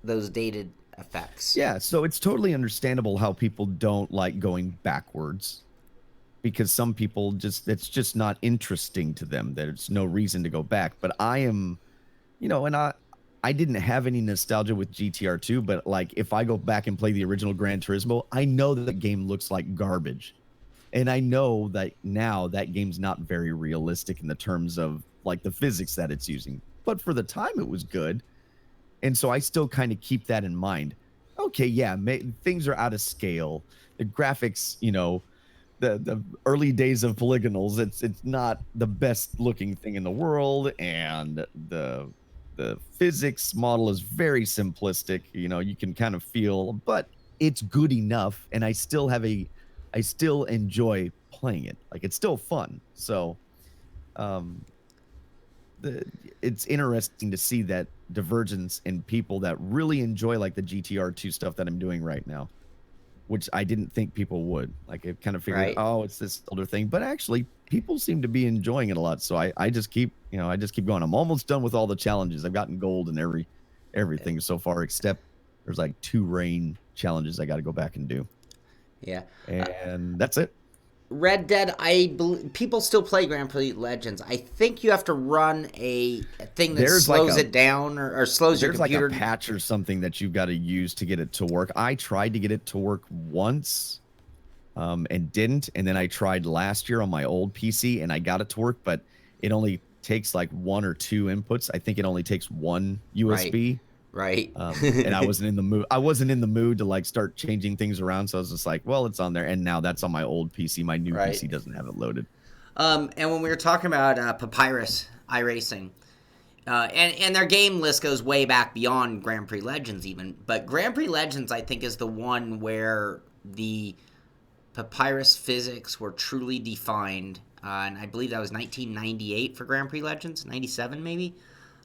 those dated effects. Yeah, so it's totally understandable how people don't like going backwards, because some people it's just not interesting to them. There's no reason to go back. But I am, and I didn't have any nostalgia with GTR2, but like if I go back and play the original Gran Turismo, I know that the game looks like garbage. And I know that now that game's not very realistic in the terms of like the physics that it's using. But for the time, it was good. And so I still kind of keep that in mind. Okay, yeah, things are out of scale. The graphics, the early days of polygonals, it's not the best looking thing in the world, and the physics model is very simplistic. You can kind of feel, but it's good enough, and I still enjoy playing it. Like, it's still fun. So it's interesting to see that divergence in people that really enjoy like the GTR2 stuff that I'm doing right now, which I didn't think people would. Like, I kind of figured, Right. oh, it's this older thing, but actually people seem to be enjoying it a lot. So I just keep going. I'm almost done with all the challenges. I've gotten gold in everything so far, except there's like 2 rain challenges I got to go back and do. Yeah. And that's it. Red Dead, people still play Grand Prix Legends. I think you have to run a thing that slows it down or slows your computer. There's like a patch or something that you've got to use to get it to work. I tried to get it to work once and didn't. And then I tried last year on my old PC and I got it to work, but it only takes like 1 or 2 inputs. I think it only takes 1 USB. Right. And I wasn't in the mood. I wasn't in the mood to like start changing things around. So I was just like, well, it's on there. And now that's on my old PC. My new PC doesn't have it loaded. And when we were talking about Papyrus iRacing, and their game list goes way back beyond Grand Prix Legends even. But Grand Prix Legends, I think, is the one where the Papyrus physics were truly defined. And I believe that was 1998 for Grand Prix Legends, 97 maybe,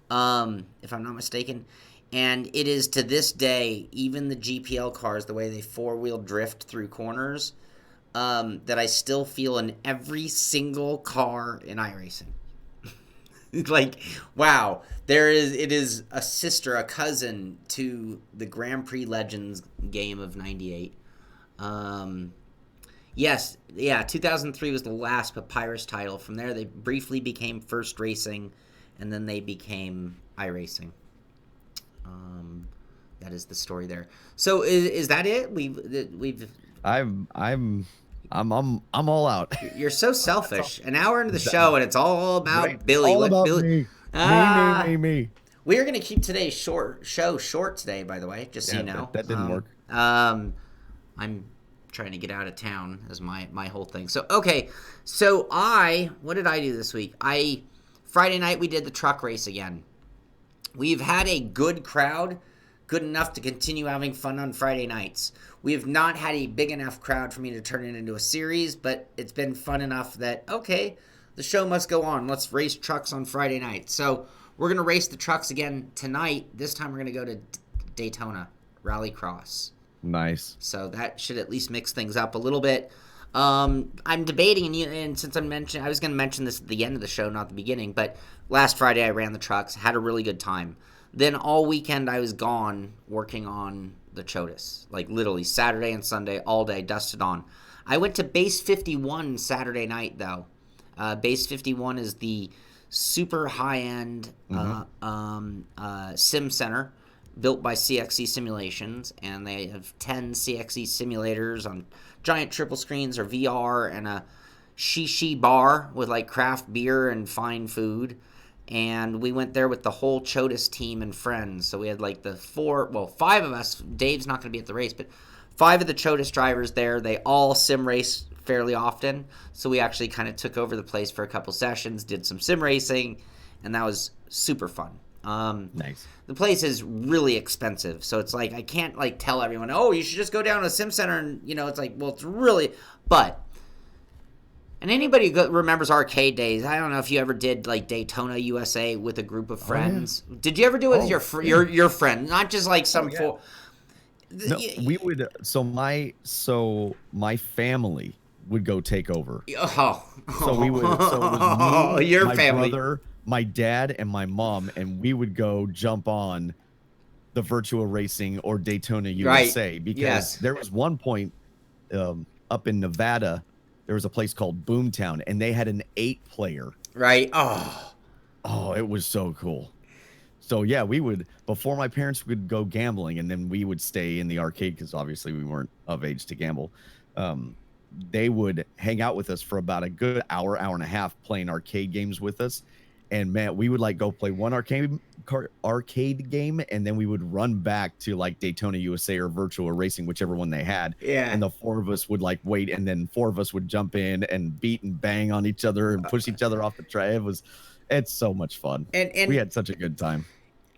if I'm not mistaken. And it is to this day, even the GPL cars, the way they 4-wheel drift through corners, that I still feel in every single car in iRacing. Like, wow, it is a sister, a cousin to the Grand Prix Legends game of 98. Yes, yeah, 2003 was the last Papyrus title. From there, they briefly became First Racing, and then they became iRacing. That is the story there. So is that it? I'm all out. You're so selfish. An hour into the show and it's all about Billy. All about me. Me. We are going to keep today's show short today, by the way, just so you know. That didn't work. I'm trying to get out of town as my whole thing. So, okay. So what did I do this week? Friday night we did the truck race again. We've had a good crowd, good enough to continue having fun on Friday nights. We have not had a big enough crowd for me to turn it into a series, but it's been fun enough that, okay, the show must go on. Let's race trucks on Friday night. So we're going to race the trucks again tonight. This time we're going to go to Daytona Rallycross. Nice. So that should at least mix things up a little bit. I'm debating, and since I was going to mention this at the end of the show, not the beginning, but last Friday I ran the trucks, had a really good time. Then all weekend I was gone working on the Chotus, like literally Saturday and Sunday, all day, dusted on. I went to Base 51 Saturday night, though. Base 51 is the super high-end sim center built by CXC Simulations, and they have 10 CXC simulators on giant triple screens or VR, and a shishi bar with like craft beer and fine food. And we went there with the whole Chotus team and friends. So we had like 5 of us. Dave's not going to be at the race, but 5 of the Chotus drivers there. They all sim race fairly often. So we actually kind of took over the place for a couple sessions, did some sim racing, and that was super fun. Nice. The place is really expensive, so it's like I can't like tell everyone, oh, you should just go down to a sim center, and it's like, well, it's really, but. And anybody who remembers arcade days, I don't know if you ever did like Daytona USA with a group of friends. Oh, yeah. Did you ever do it with your friend, not just like some No, we would. So my family would go take over. So we would. So it was Oh, me, your my family. brother, my dad, and my mom, and we would go jump on the virtual racing or Daytona Right. USA because Yes. there was one point up in Nevada, there was a place called Boomtown, and they had an 8-player. Right. Oh. Oh, it was so cool. So yeah, we would before my parents would go gambling, and then we would stay in the arcade because obviously we weren't of age to gamble. Um, they would hang out with us for about a good hour, hour and a half playing arcade games with us. And man, we would like go play one arcade game, and then we would run back to like Daytona USA or virtual racing, whichever one they had. Yeah. And the four of us would like wait, and then four of us would jump in and beat and bang on each other and push each other off the track. It's so much fun. We And had such a good time.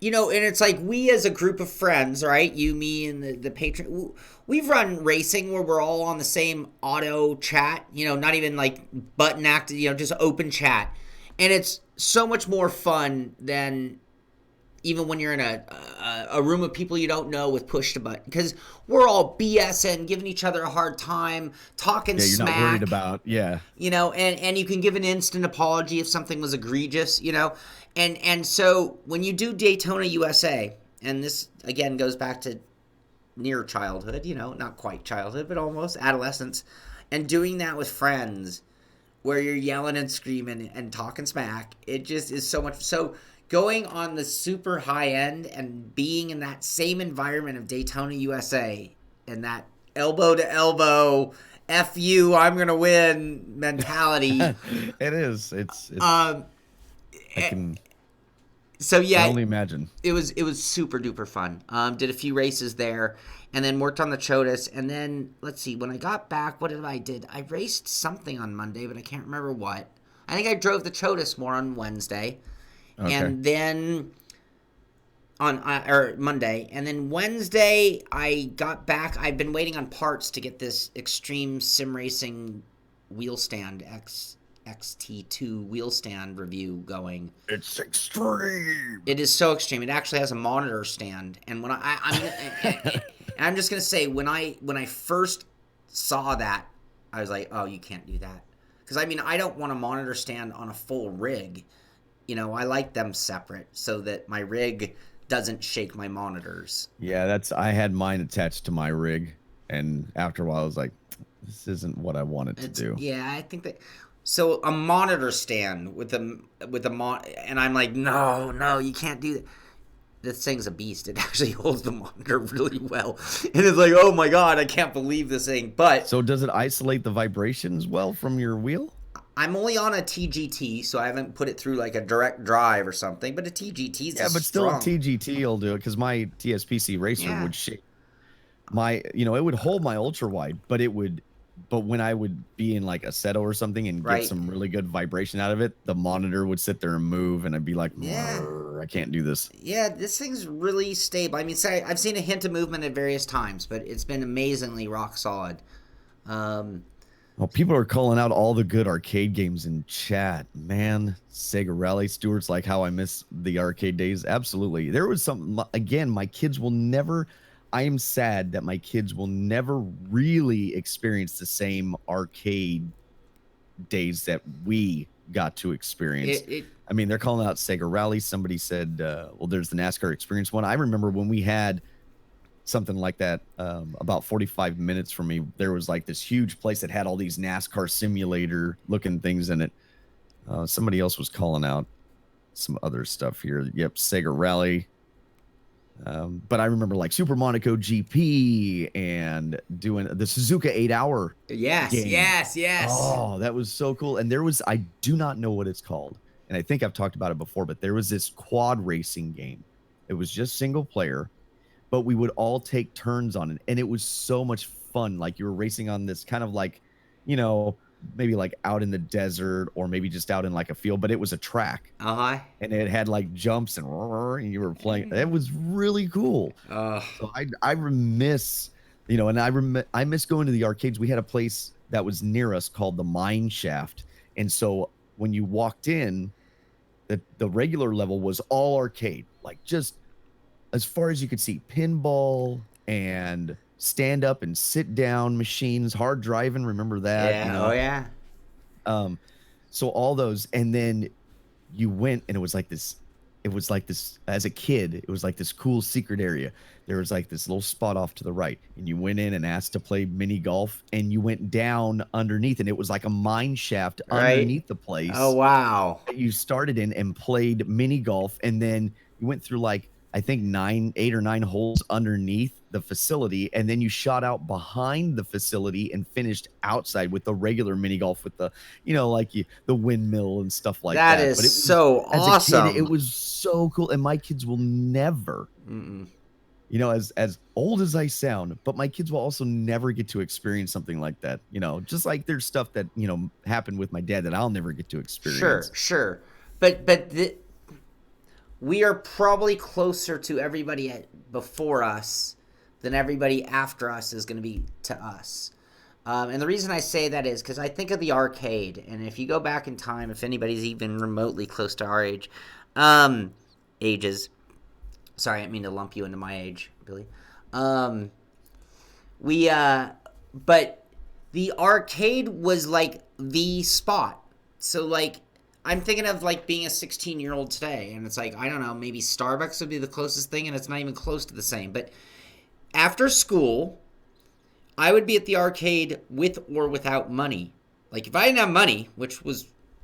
and it's like we as a group of friends, right? You, me, and the patron. We've run racing where we're all on the same auto chat. Not even like button acted. Just open chat, and it's so much more fun than even when you're in a room of people you don't know with push to button, because we're all BSing, giving each other a hard time, talking Yeah, you're smack. not worried about, yeah. And you can give an instant apology if something was egregious. And so when you do Daytona USA, and this again goes back to near childhood, not quite childhood, but almost adolescence, and doing that with friends where you're yelling and screaming and talking smack, it just is so much. So going on the super high end and being in that same environment of Daytona USA and that elbow to elbow, F you, I'm going to win mentality. It is. It's Um, I can so yeah, only imagine. it was super duper fun. Did a few races there, and then worked on the Chodas. And then let's see, when I got back, what did I did? I raced something on Monday, but I can't remember what. I think I drove the Chodas more on Wednesday, Okay. and then on or Monday, and then Wednesday I got back. I've been waiting on parts to get this Extreme Sim Racing wheel stand XT2 wheel stand review going. It's extreme. It is so extreme. It actually has a monitor stand, and when I'm just gonna say when I first saw that, I was like, oh, you can't do that, because I don't want a monitor stand on a full rig. I like them separate so that my rig doesn't shake my monitors. Yeah, I had mine attached to my rig, and after a while I was like, this isn't what I wanted to do. Yeah, I think that. So a monitor stand with a and I'm like, no, you can't do that. This thing's a beast. It actually holds the monitor really well, and it's like, oh my god, I can't believe this thing. But So does it isolate the vibrations well from your wheel? I'm only on a TGT, so I haven't put it through like a direct drive or something. But a TGT is But still a TGT will do it, because my TSPC racer would shake it would hold my ultra wide, but when I would be in like a Seto or something and get some really good vibration out of it, the monitor would sit there and move, and I'd be like, I can't do this. Yeah, this thing's really stable. I've seen a hint of movement at various times, but it's been amazingly rock solid. Well, people are calling out all the good arcade games in chat. Man, Sega Rally, Stewart's like how I miss the arcade days. Absolutely. There was something, again, my kids will never, I am sad that my kids will never really experience the same arcade days that we got to experience. They're calling out Sega Rally. Somebody said, well, there's the NASCAR Experience one. I remember when we had something like that, about 45 minutes from me, there was like this huge place that had all these NASCAR simulator looking things in it. Somebody else was calling out some other stuff here. Yep, Sega Rally. But I remember like Super Monaco GP and doing the Suzuka 8-hour Yes. Oh, that was so cool. And I do not know what it's called, and I think I've talked about it before, but there was this quad racing game. It was just single player, but we would all take turns on it, and it was so much fun. Like you were racing on this kind of like, maybe like out in the desert, or maybe just out in like a field, but it was a track. And it had like jumps and you were playing. It was really cool. So I remiss, and I miss going to the arcades. We had a place that was near us called the Mine Shaft, and so when you walked in, the regular level was all arcade, like just as far as you could see, pinball, and stand up and sit down machines, hard driving. Remember that, Yeah. Oh yeah. Um, so all those, and then you went, and it was like this as a kid, it was like this cool secret area. There was like this little spot off to the right, and you went in and asked to play mini golf, and you went down underneath, and it was like a mine shaft Right. underneath the Oh place wow. that you started in and played mini golf, and then you went through like I think 8 or 9 holes underneath the facility, and then you shot out behind the facility and finished outside with the regular mini golf with the, like the windmill and stuff like That that. is But it was, so as a kid, it awesome. was so cool, and my kids will never, Mm-mm. as old as I sound, but my kids will also never get to experience something like that. Just like there's stuff that happened with my dad that I'll never get to Sure, experience. sure. But we are probably closer to everybody before us than everybody after us is going to be to us. And the reason I say that is because I think of the arcade, and if you go back in time, if anybody's even remotely close to our ages, sorry, I didn't mean to lump you into my age, Billy. Um, we, but the arcade was like the spot. So like I'm thinking of like being a 16-year-old today, and it's like I don't know, maybe Starbucks would be the closest thing, and it's not even close to the same. But after school, I would be at the arcade with or without money. Like if I didn't have money, which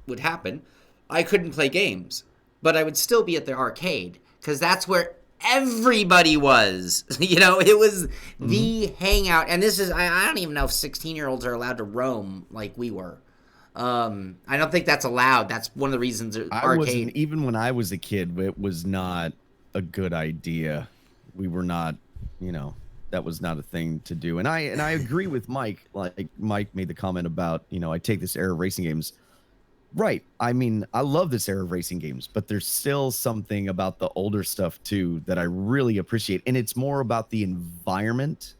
would happen, I couldn't play games, but I would still be at the arcade because that's where everybody was. It was Mhm. the hangout, and this is I don't even know if 16-year-olds are allowed to roam like we were. I don't think that's allowed. That's one of the reasons I wasn't, arcade. even when I was a kid, it was not a good idea. We were not, you know, that was not a thing to do. And I agree with Mike. Like Mike made the comment about, I take this era of racing games. Right. I mean, I love this era of racing games, but there's still something about the older stuff too that I really appreciate. And it's more about the environment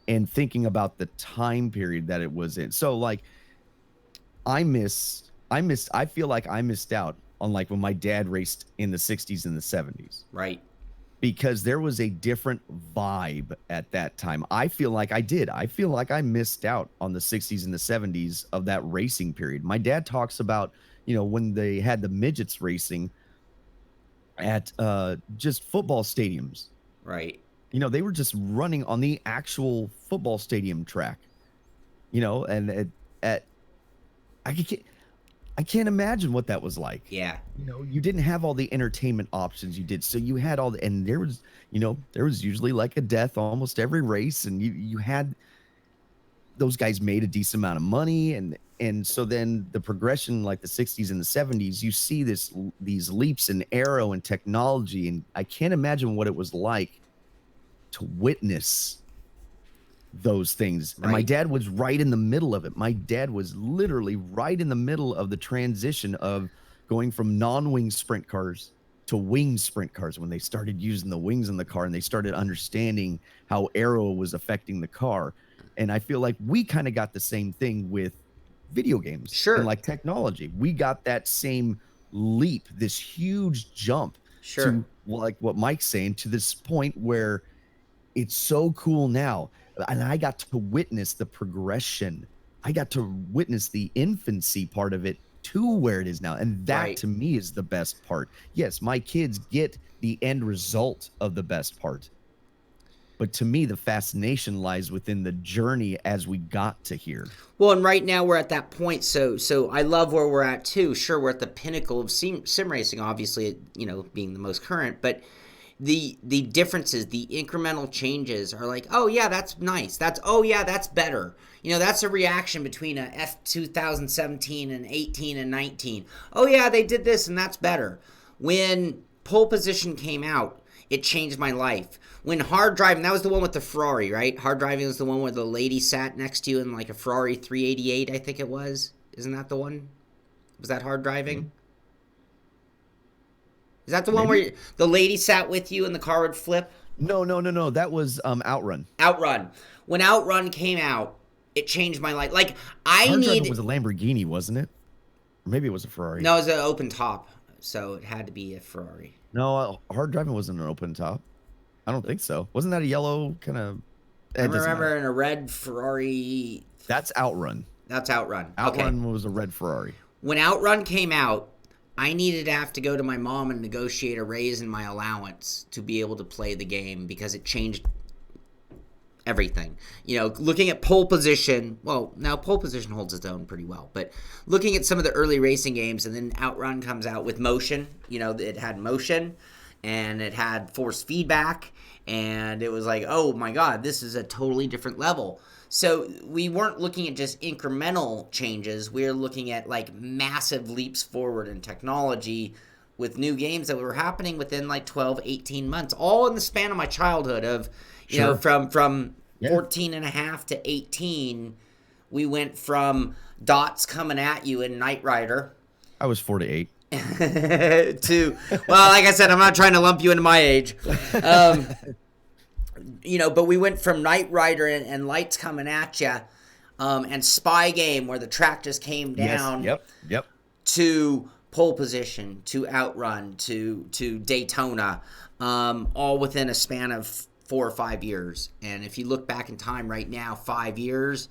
and thinking about the time period that it was in. So like I feel like I missed out on like when my dad raced in the 60s and the 70s Right. because there was a different vibe at that time. I feel like I did. I feel like I missed out on the 60s and the 70s of that racing period. My dad talks about, when they had the midgets racing at just football stadiums. Right. They were just running on the actual football stadium track. And at I can't imagine what that was like. Yeah. You didn't have all the entertainment options you did. So you had and there was usually like a death almost every race, and you had those guys made a decent amount of money, and so then the progression, like the 60s and the 70s, you see these leaps in aero and technology, and I can't imagine what it was like to witness those things. And my Right. dad was right in the middle of it. My dad was literally right in the middle of the transition of going from non-wing sprint cars to wing sprint cars when they started using the wings in the car and they started understanding how aero was affecting the car. And I feel like we kind of got the same thing with video games and Sure. like technology. We got that same leap, this huge jump Sure. to like what Mike's saying, to this point where it's so cool now. And I got to witness the progression. I got to witness the infancy part of it to where it is now. And that Right. to me is the best part. Yes, my kids get the end result of the best part. But to me, the fascination lies within the journey as we got to here. Well, and right now we're at that point. So I love where we're at too. Sure, we're at the pinnacle of sim racing, obviously, being the most current. But the differences, the incremental changes are like, oh yeah, that's nice. Oh yeah, that's better. That's a reaction between a F 2017 and 18 and 19. Oh yeah, they did this and that's better. When pole position came out, it changed my life. When hard driving, that was the one with the Ferrari, right? Hard driving was the one where the lady sat next to you in like a Ferrari 388, I think it was. Isn't that the one? Was that hard driving? Is that the one Maybe? where the lady sat with you and the car would flip? No, no, no, no. That was Outrun. Outrun. When Outrun came out, it changed my life. Like I Hard driving was need a Lamborghini, wasn't it? Or maybe it was a Ferrari. no, it was an open top, so it had to be a Ferrari. No, hard driving wasn't an open top. I don't think so. Wasn't that a yellow kind of? I remember in a red Ferrari. That's Outrun. That's Outrun. Outrun was a red Ferrari. When Outrun came out, I needed to have to go to my mom and negotiate a raise in my allowance to be able to play the game because it changed everything. Looking at pole position, well, now pole position holds its own pretty well, but looking at some of the early racing games, and then Outrun comes out with motion, it had motion and it had force feedback, and it was like, oh my God, this is a totally different level. So we weren't looking at just incremental changes. We were looking at like massive leaps forward in technology with new games that were happening within like 12, 18 months, all in the span of my childhood of, from 14 and a half to 18, we went from dots coming at you in Knight Rider. I was 4 to 8. to, well, like I said, I'm not trying to lump you into my age. But we went from Knight Rider and lights coming at you, and Spy Game where the track just came down. Yes. Yep. To pole position, to Outrun, to Daytona, all within a span of 4 or 5 years. And if you look back in time right now, 5 years,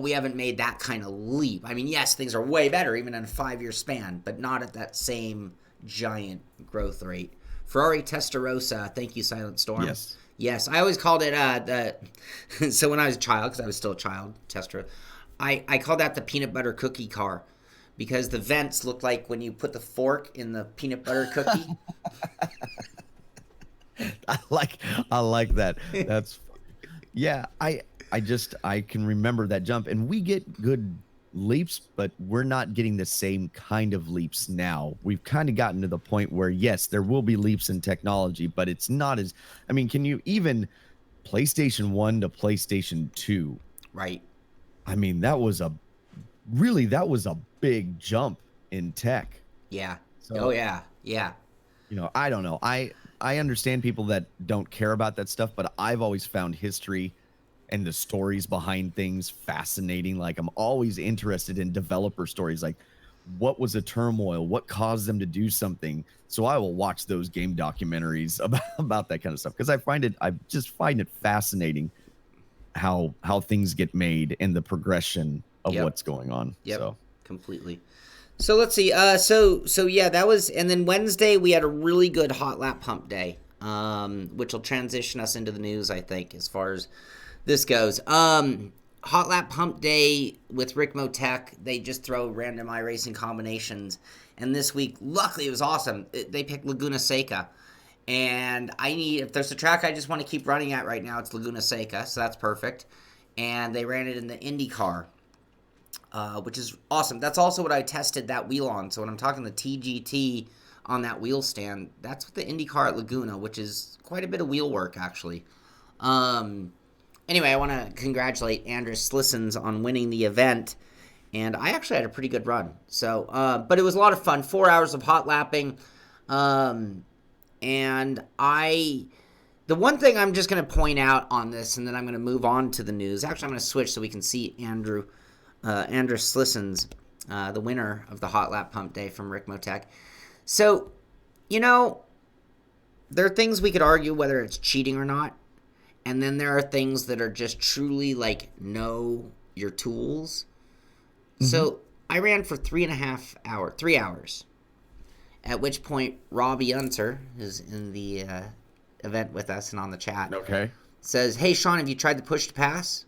we haven't made that kind of leap. I mean, yes, things are way better even in a 5-year span, but not at that same giant growth rate. Ferrari Testarossa, thank you, Silent Storm. Yes, I always called it so when I was a child, because I was still a child, Testarossa, I called that the peanut butter cookie car, because the vents looked like when you put the fork in the peanut butter cookie. I like that. That's I can remember that jump, and we get good leaps, but we're not getting the same kind of leaps now. We've kind of gotten to the point where, yes, there will be leaps in technology, but it's not as, I mean, can you even PlayStation 1 to PlayStation 2? Right. I mean, that was a big jump in tech. Yeah. So, yeah. I don't know. I understand people that don't care about that stuff, but I've always found history and the stories behind things fascinating. Like, I'm always interested in developer stories. Like, what was a turmoil? What caused them to do something? So I will watch those game documentaries about that kind of stuff, because I just find it fascinating how things get made and the progression of what's going on. Yep. So completely. So let's see. So yeah, that was, and then Wednesday we had a really good hot lap pump day, which will transition us into the news, I think, as far as this goes. Hot lap pump day with Rick Motec. They just throw random iRacing combinations, and this week, luckily, it was awesome. They picked Laguna Seca, and if there's a track I just want to keep running at right now, it's Laguna Seca, so that's perfect. And they ran it in the IndyCar, which is awesome. That's also what I tested that wheel on. So when I'm talking the TGT on that wheel stand, that's with the IndyCar at Laguna, which is quite a bit of wheel work, actually. Anyway, I want to congratulate Andres Slissons on winning the event, and I actually had a pretty good run. So, but it was a lot of fun. 4 hours of hot lapping, and the one thing I'm just going to point out on this, and then I'm going to move on to the news. Actually, I'm going to switch so we can see Andres Slissons, the winner of the hot lap pump day from Rick Motec. So, there are things we could argue whether it's cheating or not. And then there are things that are just truly like, know your tools. Mm-hmm. So I ran for 3 hours. At which point, Robbie Unser, who's in the event with us and on the chat, says, "Hey, Shaun, have you tried the push to pass?"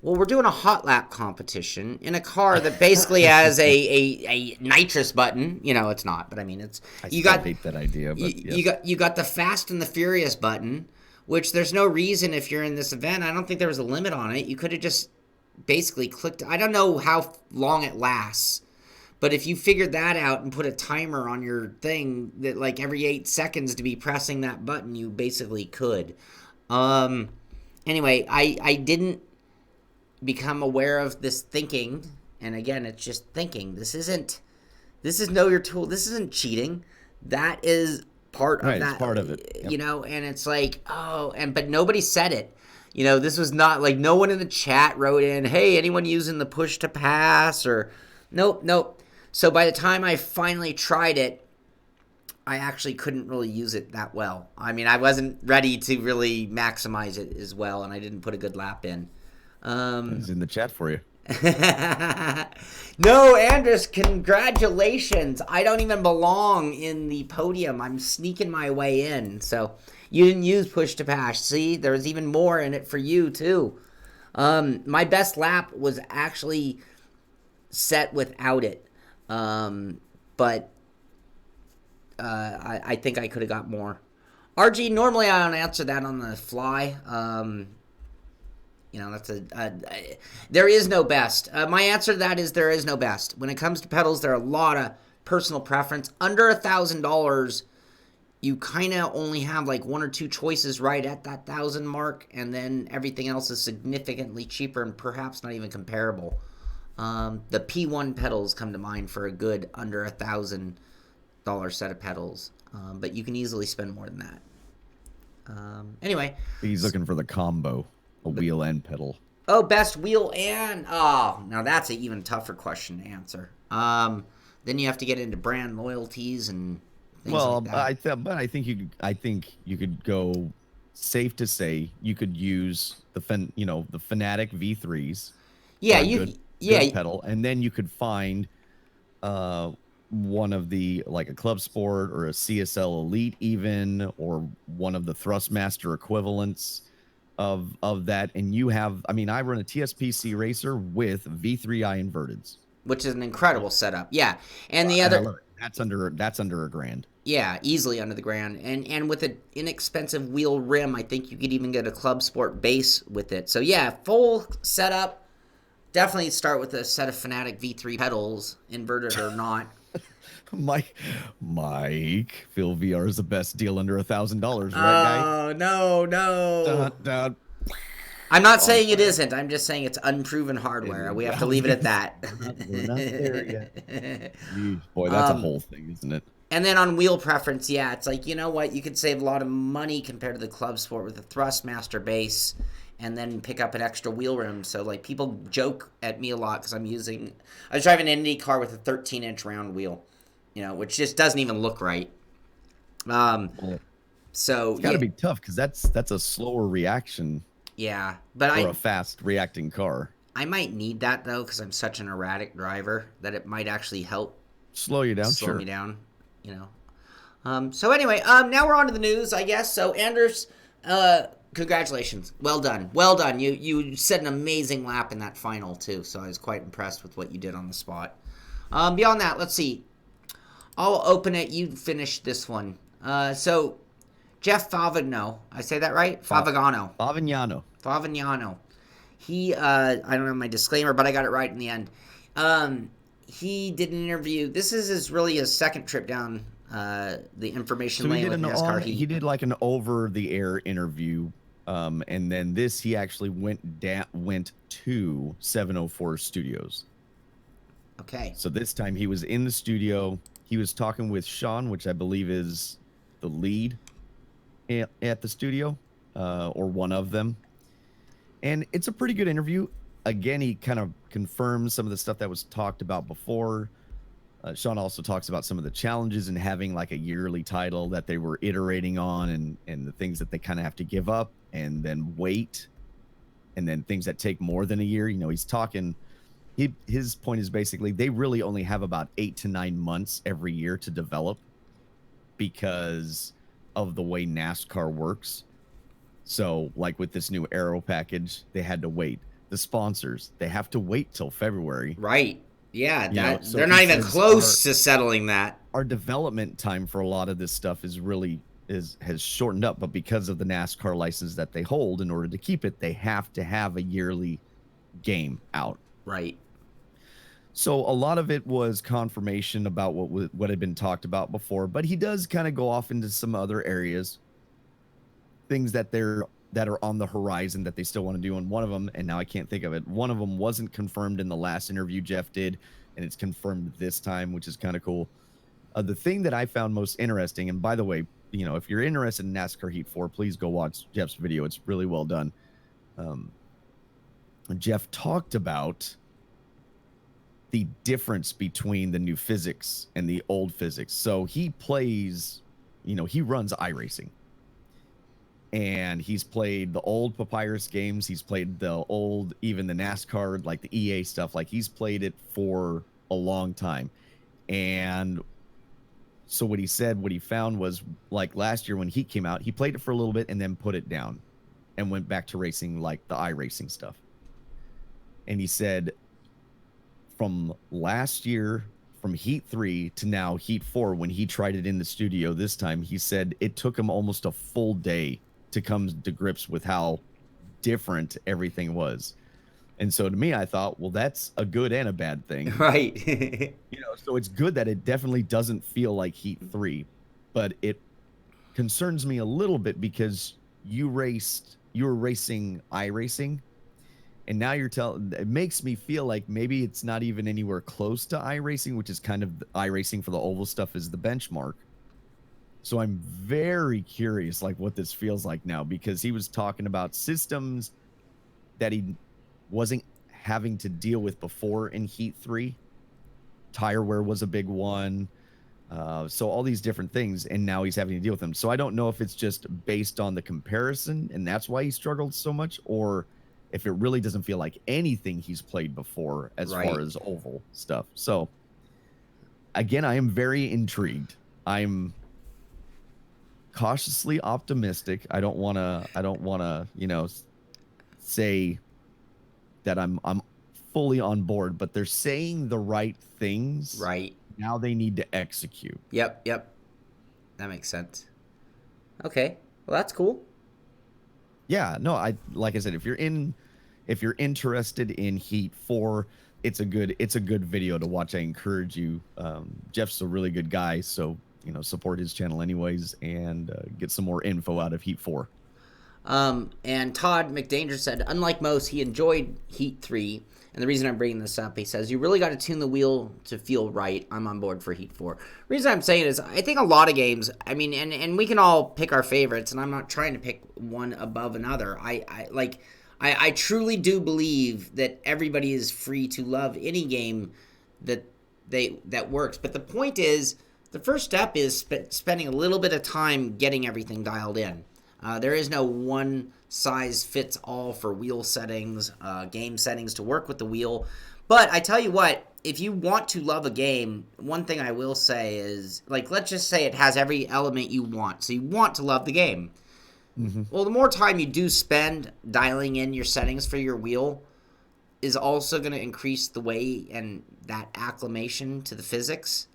Well, we're doing a hot lap competition in a car that basically has a nitrous button. It's not, but I mean, it's. I hate that idea. But you got the Fast and the Furious button, which there's no reason if you're in this event. I don't think there was a limit on it. You could have just basically clicked. I don't know how long it lasts, but if you figured that out and put a timer on your thing that like every 8 seconds to be pressing that button, you basically could. Anyway, I didn't become aware of this thinking, and again, it's just thinking. This is know your tool. This isn't cheating. That is part of that. It's part of it. Yep. And it's like, but nobody said it. This was not like, no one in the chat wrote in, "Hey, anyone using the push to pass?" or nope. So by the time I finally tried it, I actually couldn't really use it that well. I mean, I wasn't ready to really maximize it as well, and I didn't put a good lap in. It's in the chat for you. No, Andres, congratulations. I don't even belong in the podium. I'm sneaking my way in. So you didn't use push to pass. See, there's even more in it for you, too. My best lap was actually set without it. But I think I could have got more. RG, normally I don't answer that on the fly. That's there is no best. My answer to that is there is no best. When it comes to pedals, there are a lot of personal preference. Under $1,000, you kind of only have like one or two choices right at that 1,000 mark, and then everything else is significantly cheaper and perhaps not even comparable. The P1 pedals come to mind for a good under $1,000 set of pedals, but you can easily spend more than that. Anyway, he's looking for the combo, a wheel and pedal. Oh, best wheel and now that's an even tougher question to answer. Then you have to get into brand loyalties and things like that. I think you could go safe to say you could use the Fanatic V3s. Yeah, good pedal, and then you could find one of the like a Club Sport or a CSL Elite even, or one of the Thrustmaster equivalents of that, and you have, I mean, I run a TSPC racer with V3i inverteds, which is an incredible setup. Yeah, and the other that's under $1,000. Yeah, easily under the grand, and with an inexpensive wheel rim, I think you could even get a Club Sport base with it. So yeah, full setup. Definitely start with a set of Fanatic V3 pedals, inverted or not. Mike, Phil VR is the best deal under $1,000, right, guy? Oh no! I'm not saying it isn't. I'm just saying it's unproven hardware. We have to leave it at that. We're not there yet. Boy, that's a whole thing, isn't it? And then on wheel preference, yeah, it's like, you know what? You could save a lot of money compared to the Club Sport with a Thrustmaster base, and then pick up an extra wheel rim. So, like, people joke at me a lot because I was driving an Indy car with a 13-inch round wheel, which just doesn't even look right. So it's got to be tough because that's a slower reaction. Yeah, but for a fast reacting car. I might need that though because I'm such an erratic driver that it might actually help slow you down. Slow me down, So anyway, now we're on to the news, I guess. So Anders, congratulations, well done. You set an amazing lap in that final too. So I was quite impressed with what you did on the spot. Beyond that, let's see. I'll open it. You finish this one. So Jeff Favagno, I say that right? Favignano. He, I don't have my disclaimer, but I got it right in the end. He did an interview. This is really his second trip down the information lane with NASCAR Heat. He did like an over-the-air interview, and then he actually went to 704 Studios. Okay. So this time he was in the studio. He was talking with Shaun, which I believe is the lead at the studio, or one of them. And it's a pretty good interview. Again, he kind of confirms some of the stuff that was talked about before. Shaun also talks about some of the challenges in having like a yearly title that they were iterating on, and the things that they kind of have to give up and then wait, and then things that take more than a year. He's talking. His point is basically they really only have about 8 to 9 months every year to develop because of the way NASCAR works. So like with this new aero package, they had to wait. The sponsors, they have to wait till February. Right. Yeah. So they're not even close to settling that. Our development time for a lot of this stuff has shortened up, but because of the NASCAR license that they hold, in order to keep it, they have to have a yearly game out. Right. So a lot of it was confirmation about what had been talked about before, but he does kind of go off into some other areas, things that are on the horizon that they still want to do. And one of them, and now I can't think of it, one of them wasn't confirmed in the last interview Jeff did, and it's confirmed this time, which is kind of cool. The thing that I found most interesting, and by the way, if you're interested in NASCAR Heat 4, please go watch Jeff's video. It's really well done. Jeff talked about the difference between the new physics and the old physics. So he plays, he runs iRacing. And he's played the old Papyrus games. He's played even the NASCAR, like the EA stuff. Like he's played it for a long time. And so what he found was like last year when Heat came out, he played it for a little bit and then put it down and went back to racing like the iRacing stuff. And he said from last year, from Heat 3 to now Heat 4, when he tried it in the studio this time, he said it took him almost a full day to come to grips with how different everything was. And so to me, I thought, well, that's a good and a bad thing. Right. So it's good that it definitely doesn't feel like Heat 3, but it concerns me a little bit because you were racing iRacing, and now it makes me feel like maybe it's not even anywhere close to iRacing, which is kind of iRacing for the oval stuff is the benchmark. So I'm very curious, like what this feels like now, because he was talking about systems that he wasn't having to deal with before in Heat 3. Tire wear was a big one. So all these different things, and now he's having to deal with them. So I don't know if it's just based on the comparison, and that's why he struggled so much, or if it really doesn't feel like anything he's played before as far as oval stuff. So again, I am very intrigued. I'm cautiously optimistic. I don't want to, say that I'm fully on board, but they're saying the right things. Right. Now they need to execute. Yep. That makes sense. Okay. Well, that's cool. Yeah, no, like I said, if you're interested in Heat 4, it's a good video to watch. I encourage you. Jeff's a really good guy, so support his channel anyways, and get some more info out of Heat 4. And Todd McDanger said, unlike most, he enjoyed Heat 3. And the reason I'm bringing this up, he says, you really got to tune the wheel to feel right. I'm on board for Heat 4. The reason I'm saying is, I think a lot of games, I mean, and we can all pick our favorites, and I'm not trying to pick one above another. I truly do believe that everybody is free to love any game that works. But the point is, the first step is spending a little bit of time getting everything dialed in. There is no one size fits all for wheel settings, game settings to work with the wheel. But I tell you what, if you want to love a game, one thing I will say is, like, let's just say it has every element you want. So you want to love the game. Mm-hmm. Well, the more time you do spend dialing in your settings for your wheel is also going to increase the way and that acclimation to the physics.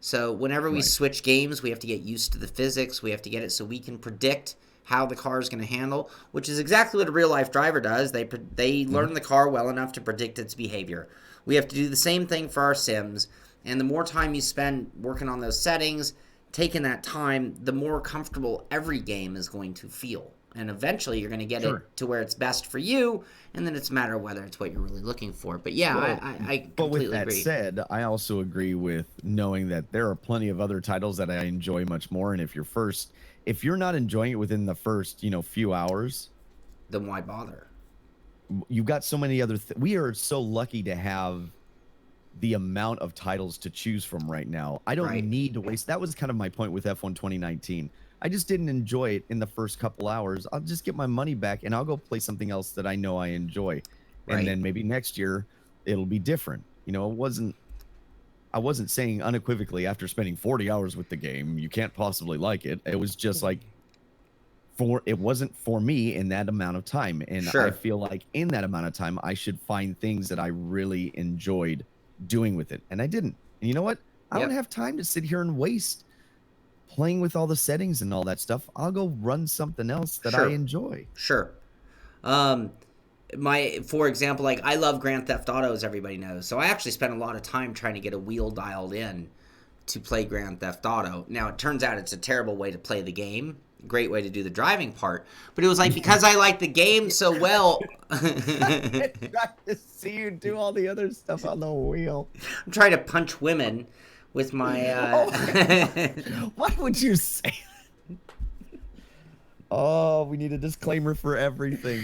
So whenever we switch games, we have to get used to the physics. We have to get it so we can predict how the car is going to handle, which is exactly what a real-life driver does. They learn the car well enough to predict its behavior. We have to do the same thing for our sims, and the more time you spend working on those settings, taking that time, the more comfortable every game is going to feel. And eventually you're going to get it to where it's best for you, and then it's a matter of whether it's what you're really looking for. But yeah, I completely agree. But with that said, I also agree with knowing that there are plenty of other titles that I enjoy much more, and if you're not enjoying it within the first, few hours, then why bother? You've got so many other we are so lucky to have the amount of titles to choose from right now. I don't need to waste. That was kind of my point with F1 2019. I just didn't enjoy it in the first couple hours. I'll just get my money back and I'll go play something else that I know I enjoy. And then maybe next year it'll be different. I wasn't saying unequivocally after spending 40 hours with the game, you can't possibly like it. It was just like, it wasn't for me in that amount of time. And I feel like in that amount of time, I should find things that I really enjoyed doing with it. And I didn't. And you know what? I don't have time to sit here and waste playing with all the settings and all that stuff. I'll go run something else that I enjoy. Sure. For example, like, I love Grand Theft Auto, as everybody knows. So I actually spent a lot of time trying to get a wheel dialed in to play Grand Theft Auto. Now, it turns out it's a terrible way to play the game. Great way to do the driving part. But it was like, because I like the game so well. I to see you do all the other stuff on the wheel. I'm trying to punch women with my... Why would you say that? Oh, we need a disclaimer for everything.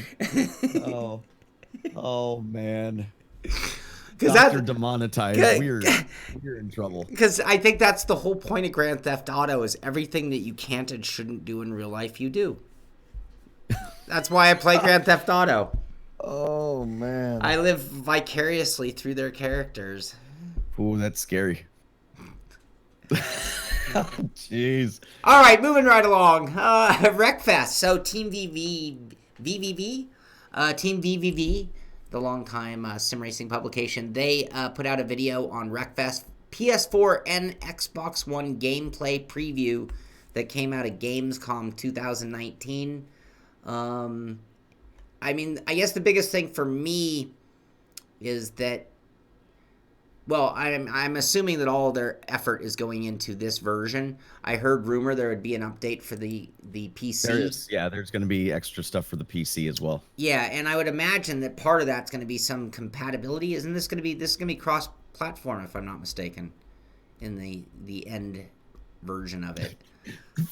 Oh, man. Doctor demonetized. We're in trouble. Because I think that's the whole point of Grand Theft Auto is everything that you can't and shouldn't do in real life, you do. That's why I play Grand Theft Auto. Oh, man. I live vicariously through their characters. Ooh, that's scary. Jeez. All right, moving right along. Wreckfest. So Team VVV, the longtime sim racing publication, they put out a video on Wreckfest PS4 and Xbox One gameplay preview that came out at Gamescom 2019. I mean, I guess the biggest thing for me is that, well, I'm assuming that all their effort is going into this version. I heard rumor there would be an update for the PC. There's going to be extra stuff for the PC as well. Yeah, and I would imagine that part of that's going to be some compatibility. Isn't this going to be cross-platform, if I'm not mistaken, in the end version of it?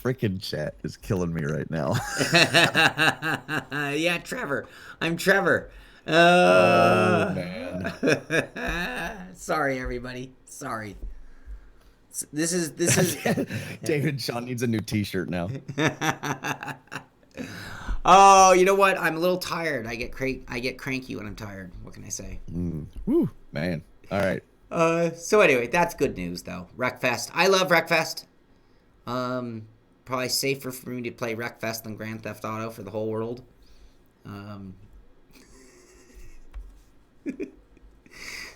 Freaking chat is killing me right now. Yeah, Trevor. I'm Trevor. Oh, man. Sorry, everybody. Sorry. This is David Shaun needs a new T-shirt now. Oh, you know what? I'm a little tired. I get cranky when I'm tired. What can I say? Woo, man. All right. So anyway, that's good news though. Wreckfest. I love Wreckfest. Probably safer for me to play Wreckfest than Grand Theft Auto for the whole world.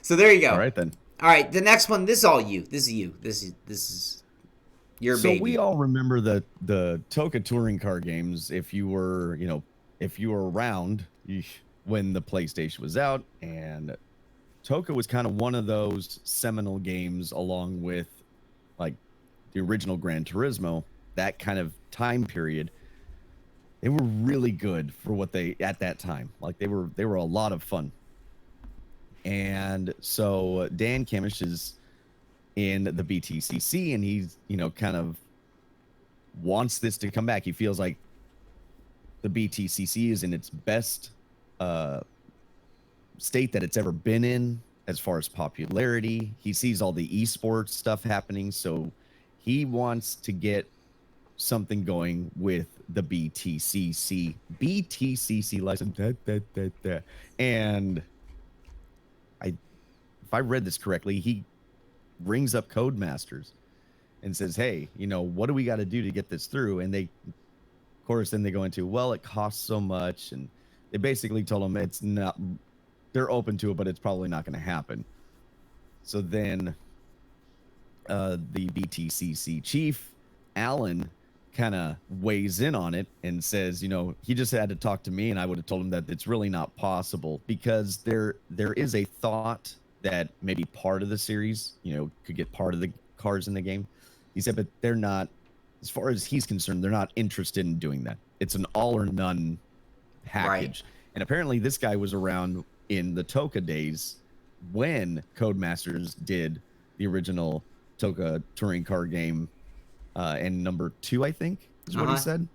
So there you go. All right then. All right, the next one. This is all you. This is you. This is your baby. So we all remember the Toka touring car games. If you were around when the PlayStation was out, and Toka was kind of one of those seminal games, along with like the original Gran Turismo. That kind of time period, they were really good for what they at that time. Like they were a lot of fun. And so Dan Kamish is in the BTCC, and he's, kind of wants this to come back. He feels like the BTCC is in its best state that it's ever been in as far as popularity. He sees all the esports stuff happening, so he wants to get something going with the BTCC license. And if I read this correctly, he rings up Codemasters and says, hey, what do we got to do to get this through? And they, of course, then they go into, well, it costs so much. And they basically told him it's not, they're open to it, but it's probably not going to happen. So then the BTCC chief, Alan, kind of weighs in on it and says, he just had to talk to me, and I would have told him that it's really not possible, because there is a thought that maybe part of the series, could get part of the cars in the game. He said, but they're not, as far as he's concerned, they're not interested in doing that. It's an all or none package. Right. And apparently this guy was around in the Toka days when Codemasters did the original Toka touring car game, and number 2, I think, is what he said.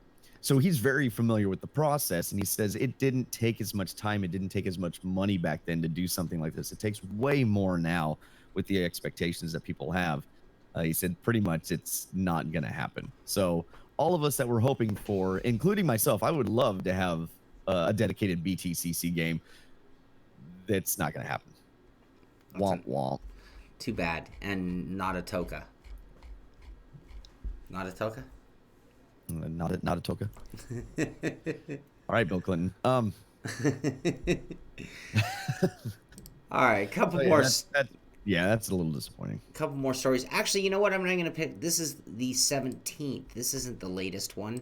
So he's very familiar with the process, and he says it didn't take as much time, it didn't take as much money back then to do something like this. It takes way more now with the expectations that people have. He said pretty much it's not going to happen. So all of us that were hoping for, including myself, I would love to have a dedicated BTCC game. That's not going to happen. Womp womp. Too bad. And not a Toka. Not a Toka? Not a Toka. All right, Bill Clinton. All right, couple more. That's a little disappointing. A couple more stories. Actually, you know what? I'm not going to pick. This is the 17th. This isn't the latest one.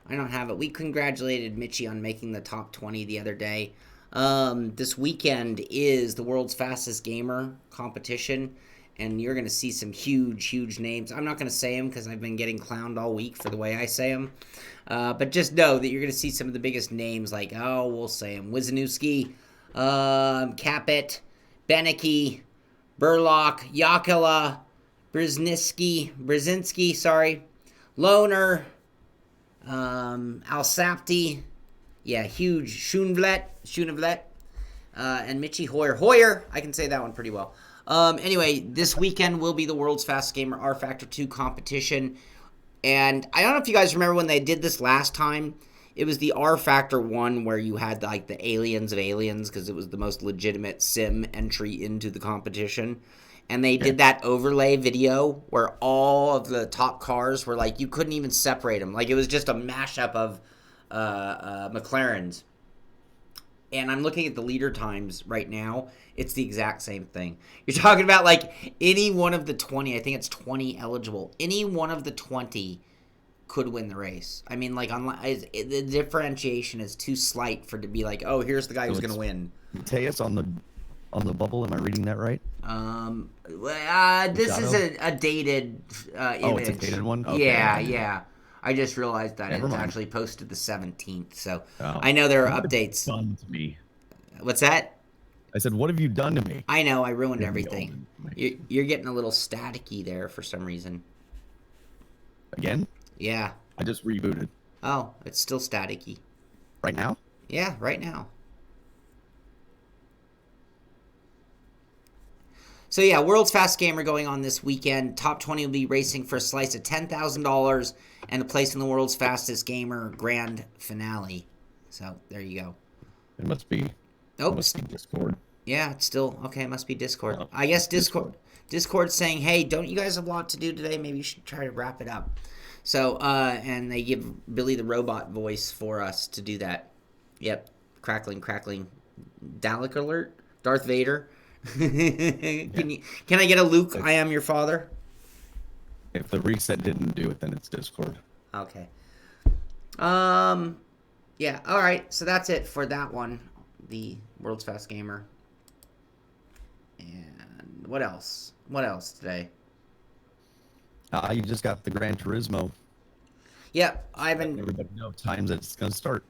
I don't have it. We congratulated Mitchie on making the top 20 the other day. This weekend is the world's fastest gamer competition, and you're going to see some huge names. I'm not going to say them because I've been getting clowned all week for the way I say them. But just know that you're going to see some of the biggest names, like, we'll say them. Wisniewski, Capit, Beneke, Burlock, Yakula, Brzezinski, Loner, Alsapti, huge, Schoenvlet, and Mitchie Hoyer. I can say that one pretty well. Anyway, this weekend will be the World's Fastest Gamer R Factor 2 competition. And I don't know if you guys remember when they did this last time. It was the R Factor 1 where you had like the aliens of aliens because it was the most legitimate sim entry into the competition. And they did that overlay video where all of the top cars were like, you couldn't even separate them. Like it was just a mashup of McLarens. And I'm looking at the leader times right now. It's the exact same thing. You're talking about like any one of the 20, I think it's 20 eligible. Any one of the 20 could win the race. I mean, like the differentiation is too slight for it to be like, oh, here's the guy who's going to win. Mateus on the bubble. Am I reading that right? This is a dated image. Oh, it's a dated one? Okay. Yeah. I just realized that Never it's mind. actually posted the 17th, so Oh. I know there are What have you updates. done to me? What's that? I said, what have you done to me? I know, I ruined You're everything. yelling. You're getting a little staticky there for some reason. Again? Yeah. I just rebooted. Oh, it's still staticky. Right now? Yeah, right now. So yeah, World's Fast Gamer going on this weekend. Top 20 will be racing for a slice of $10,000 and a place in the World's Fastest Gamer Grand Finale. So there you go. It must be. Oh, It must be Discord. yeah, it's still okay. It must be Discord. Oh, I guess Discord's saying, "Hey, don't you guys have a lot to do today? Maybe you should try to wrap it up." So, and they give Billy the robot voice for us to do that. Yep, crackling. Dalek alert, Darth Vader. Can I get a Luke? I am your father. If the reset didn't do it, then it's Discord. Okay. Yeah. All right. So that's it for that one. The World's Fast Gamer. And what else? What else today? You just got the Gran Turismo. Yep. Everybody knows times that it's going to start.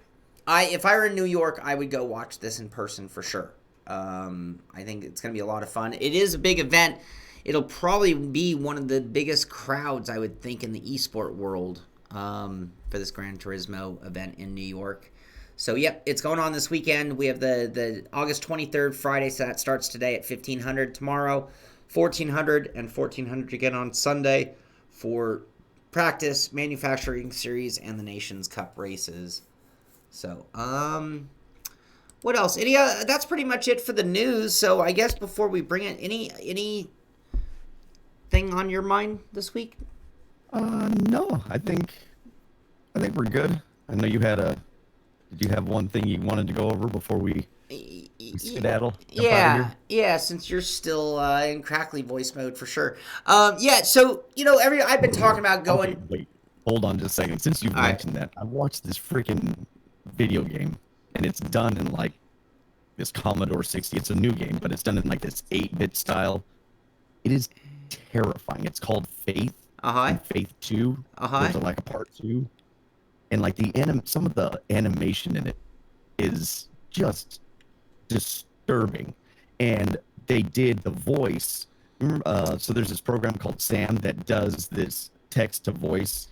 If I were in New York, I would go watch this in person for sure. I think it's going to be a lot of fun. It is a big event. It'll probably be one of the biggest crowds, I would think, in the esport world for this Gran Turismo event in New York. So, yep, it's going on this weekend. We have the August 23rd, Friday, so that starts today at 1500. Tomorrow, 1400, and 1400 again on Sunday for practice, manufacturing series, and the Nations Cup races. So, what else? That's pretty much it for the news. So I guess before we bring it, any thing on your mind this week? No, I think we're good. I know you had did you have one thing you wanted to go over before we skedaddle? Yeah. Since you're still in crackly voice mode for sure. Yeah. So I've been talking about going. Okay, wait, hold on just a second. Since you've mentioned that, I watched this freaking video game, and it's done in like this Commodore 60. It's a new game, but it's done in like this 8-bit style. It is terrifying. It's called Faith. And Faith 2. There's like a part 2. And like some of the animation in it is just disturbing. And they did the voice. So there's this program called Sam that does this text to voice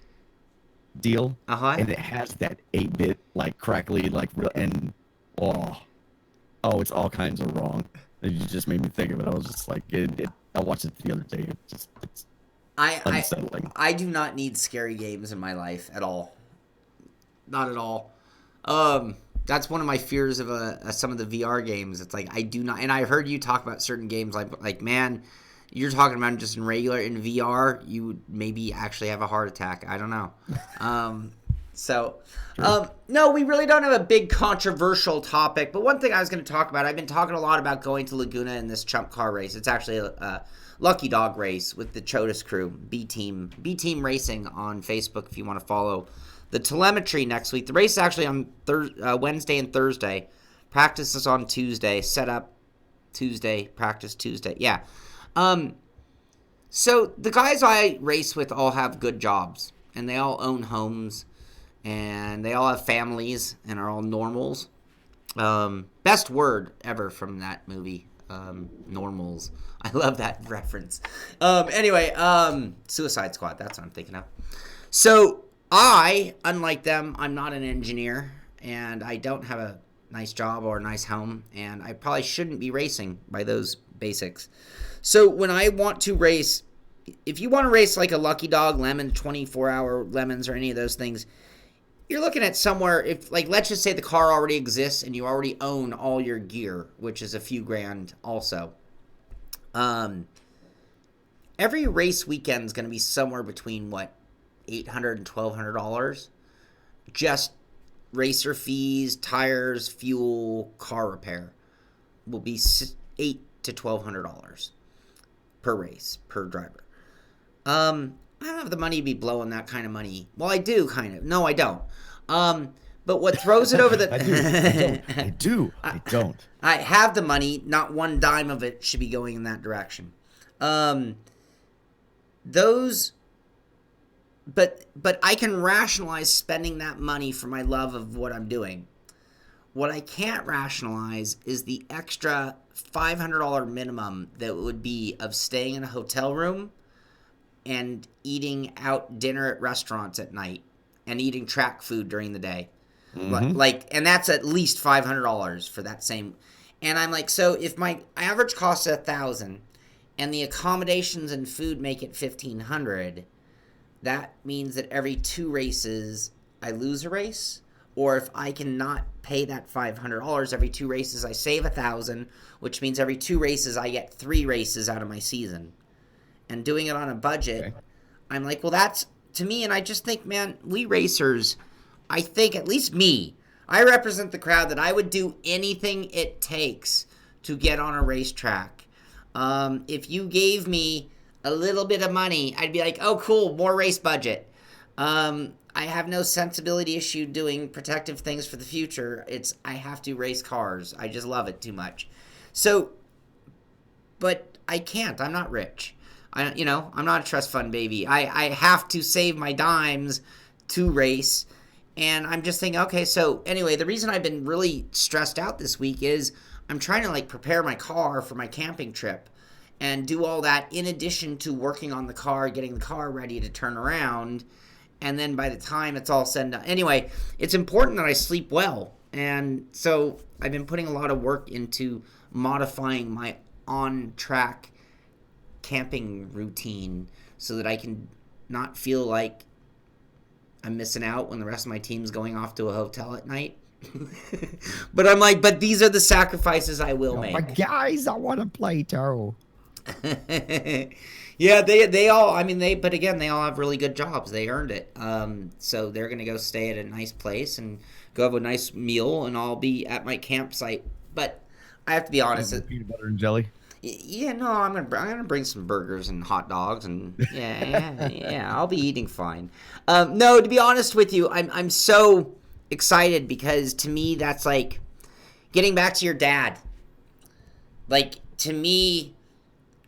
deal, and it has that 8-bit like crackly and it's all kinds of wrong. It just made me think of it. I was just like, I watched it the other day. It's unsettling. I do not need scary games in my life at all. Not at all. That's one of my fears of some of the VR games. It's like I do not, and I heard you talk about certain games like man, you're talking about just in VR, you would maybe actually have a heart attack. I don't know. No, we really don't have a big controversial topic. But one thing I was going to talk about, I've been talking a lot about going to Laguna in this chump car race. It's actually a Lucky Dog race with the Chodas crew, B Team Racing on Facebook if you want to follow the telemetry next week. The race is actually on Wednesday and Thursday. Practice is on Tuesday. Set up Tuesday. Practice Tuesday. Yeah. So the guys I race with all have good jobs, and they all own homes, and they all have families, and are all normals. Best word ever from that movie, normals. I love that reference. Anyway, Suicide Squad, that's what I'm thinking of. So I, unlike them, I'm not an engineer, and I don't have a nice job or a nice home, and I probably shouldn't be racing by those basics. So when I want to race, if you want to race like a Lucky Dog, Lemon, 24-hour lemons, or any of those things, you're looking at somewhere, if like, let's just say the car already exists and you already own all your gear, which is a few grand also. Every race weekend is going to be somewhere between what, $800 and $1,200, just racer fees, tires, fuel, car repair will be $800 to $1,200 per race, per driver. I don't have the money to be blowing that kind of money. Well, I do, kind of. No, I don't. But what throws it over the... I don't. I have the money. Not one dime of it should be going in that direction. But I can rationalize spending that money for my love of what I'm doing. What I can't rationalize is the extra $500 minimum that would be of staying in a hotel room and eating out dinner at restaurants at night and eating track food during the day. Mm-hmm. And that's at least $500 for that same. And I'm like, so if my average cost is $1,000 and the accommodations and food make it $1,500, that means that every 2 races I lose a race. Or if I cannot pay that $500 every 2 races, I save $1,000, which means every 2 races I get 3 races out of my season. And doing it on a budget, okay. I'm like, well, that's to me. And I just think, man, we racers, I think, at least me, I represent the crowd that I would do anything it takes to get on a racetrack. If you gave me a little bit of money, I'd be like, oh, cool, more race budget. I have no sensibility issue doing protective things for the future. I have to race cars. I just love it too much. So, but I can't. I'm not rich. I'm not a trust fund baby. I have to save my dimes to race. And I'm just thinking, okay, so anyway, the reason I've been really stressed out this week is I'm trying to prepare my car for my camping trip and do all that in addition to working on the car, getting the car ready to turn around. And then by the time it's all said and done. Anyway, it's important that I sleep well. And so I've been putting a lot of work into modifying my on-track camping routine so that I can not feel like I'm missing out when the rest of my team's going off to a hotel at night. But I'm like, but these are the sacrifices I will make. But guys, I want to play too. Yeah, they all, but again, they all have really good jobs. They earned it. So they're going to go stay at a nice place and go have a nice meal, and I'll be at my campsite. But I have to be honest. Peanut butter and jelly? Yeah, no, I'm gonna bring some burgers and hot dogs, and yeah, I'll be eating fine. No, to be honest with you, I'm so excited because to me that's like getting back to your dad. Like, to me,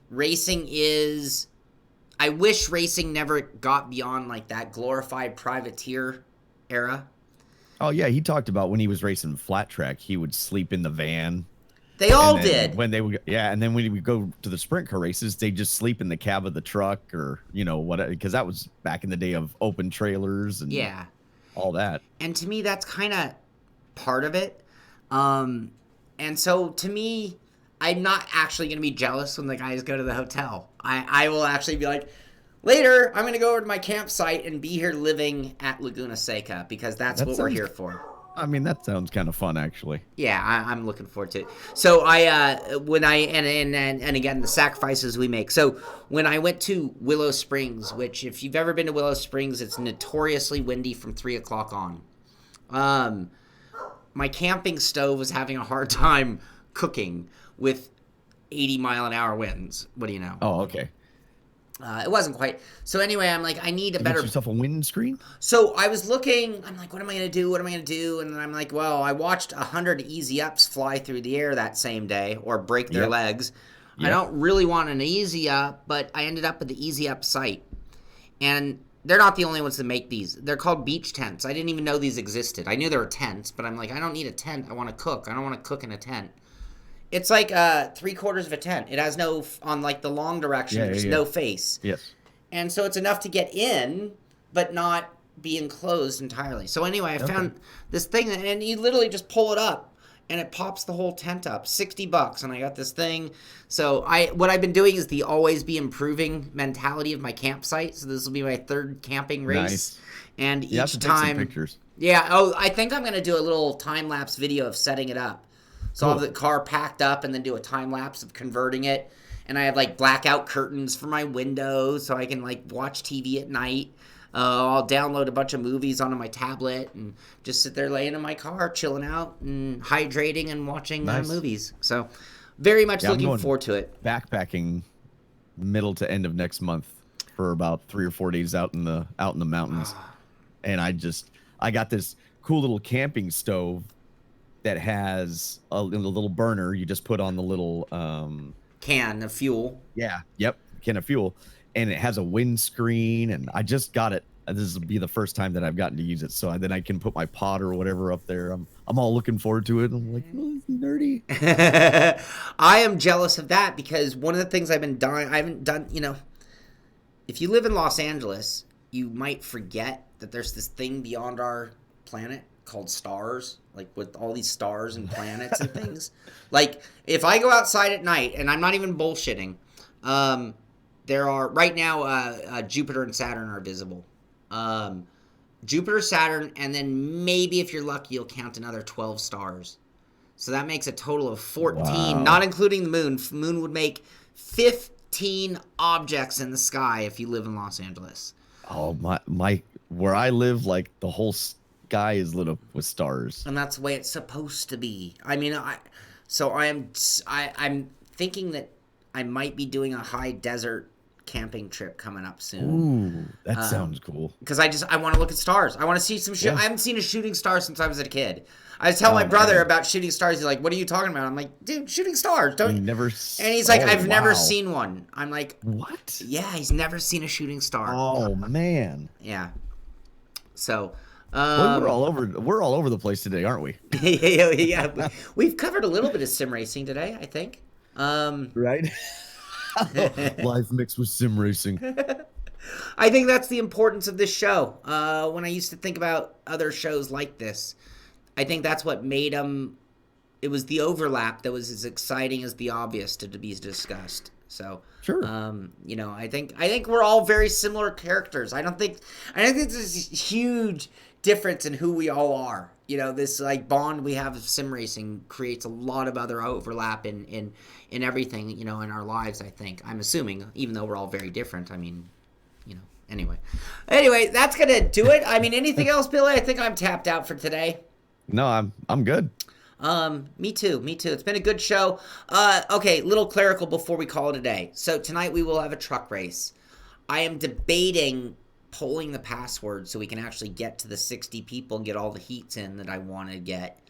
racing is, I wish racing never got beyond like that glorified privateer era. Oh yeah, he talked about when he was racing flat track, he would sleep in the van. They all did. When they would, yeah, and then when we would go to the sprint car races, they just sleep in the cab of the truck, or what? Because that was back in the day of open trailers and all that. And to me, that's kind of part of it. And so to me, I'm not actually going to be jealous when the guys go to the hotel. I will actually be like, later, I'm going to go over to my campsite and be here living at Laguna Seca because that's what we're here for. That sounds kind of fun, actually. Yeah, I'm looking forward to it. So and again, the sacrifices we make. So when I went to Willow Springs, which if you've ever been to Willow Springs, it's notoriously windy from 3 o'clock on. My camping stove was having a hard time cooking with 80-mile-an-hour winds. What do you know? Oh, okay. It wasn't quite. So anyway, I'm like, I need a better... Get yourself a windscreen? So I was looking, I'm like, what am I going to do? And then I'm like, well, I watched 100 Easy Ups fly through the air that same day or break their legs. Yep. I don't really want an Easy Up, but I ended up at the Easy Up site. And they're not the only ones that make these. They're called beach tents. I didn't even know these existed. I knew there were tents, but I'm like, I don't need a tent. I want to cook. I don't want to cook in a tent. It's like 3/4 of a tent. It has no, on like the long direction, there's no face. Yes. And so it's enough to get in, but not be enclosed entirely. So anyway, I found this thing, and you literally just pull it up, and it pops the whole tent up. $60, and I got this thing. So what I've been doing is the always be improving mentality of my campsite. So this will be my third camping race, Nice. and You have each to take some time, pictures. yeah. Oh, I think I'm gonna do a little time lapse video of setting it up. So I'll have the car packed up and then do a time lapse of converting it. And I have like blackout curtains for my windows so I can like watch TV at night. I'll download a bunch of movies onto my tablet and just sit there laying in my car, chilling out and hydrating and watching movies. So very much looking forward to it. Backpacking middle to end of next month for about 3 or 4 days out in the mountains. And I got this cool little camping stove that has a little burner you just put on the little can of fuel. Yeah, yep, can of fuel, and it has a windscreen, and I just got it. This will be the first time that I've gotten to use it, so then I can put my pot or whatever up there. I'm all looking forward to it. I'm like, oh, it's nerdy. I am jealous of that because one of the things I've been dying, I haven't done, if you live in Los Angeles, you might forget that there's this thing beyond our planet called stars, like with all these stars and planets and things. Like if I go outside at night, and I'm not even bullshitting, there are right now Jupiter and Saturn are visible. Jupiter, Saturn, and then maybe if you're lucky you'll count another 12 stars. So that makes a total of 14, wow. Not including the moon. Moon would make 15 objects in the sky if you live in Los Angeles. Oh my where I live, like the whole sky is lit up with stars, and that's the way it's supposed to be. I mean, I'm thinking that I might be doing a high desert camping trip coming up soon. Ooh, that sounds cool. Because I want to look at stars. I want to see some shit. I haven't seen a shooting star since I was a kid. I tell my brother about shooting stars. He's like, "What are you talking about?" I'm like, "Dude, shooting stars." Don't you never? And he's like, "I've never seen one." I'm like, "What?" Yeah, he's never seen a shooting star. Oh man. Yeah. So. Well, we're all over the place today, aren't we? Yeah. We've covered a little bit of sim racing today, I think. Right. Life mixed with sim racing. I think that's the importance of this show. When I used to think about other shows like this, I think that's what made them. It was the overlap that was as exciting as the obvious to be discussed. So sure. I think we're all very similar characters. I don't think there's this huge difference in who we all are. This like bond we have of sim racing creates a lot of other overlap in everything, in our lives, I think. I'm assuming, even though we're all very different. I mean, Anyway, that's gonna do it. I mean, anything else, Billy? I think I'm tapped out for today. No, I'm good. Me too. It's been a good show. Okay, little clerical before we call it a day. So tonight we will have a truck race. I am debating polling the password so we can actually get to the 60 people and get all the heats in that I want to get.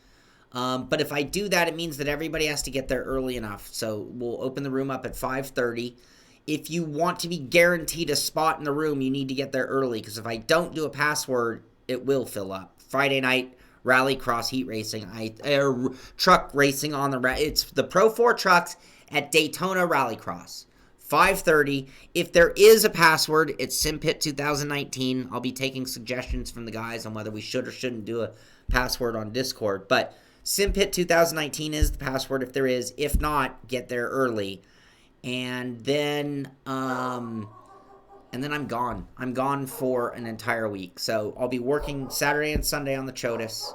But if I do that, it means that everybody has to get there early enough. So we'll open the room up at 5:30. If you want to be guaranteed a spot in the room, you need to get there early, because if I don't do a password, it will fill up. Friday night, Rallycross Heat Racing, truck racing on it's the Pro 4 trucks at Daytona Rallycross. 5:30. If there is a password, it's SimPit 2019. I'll be taking suggestions from the guys on whether we should or shouldn't do a password on Discord. But SimPit 2019 is the password if there is. If not, get there early. And then I'm gone. I'm gone for an entire week. So I'll be working Saturday and Sunday on the Chotis.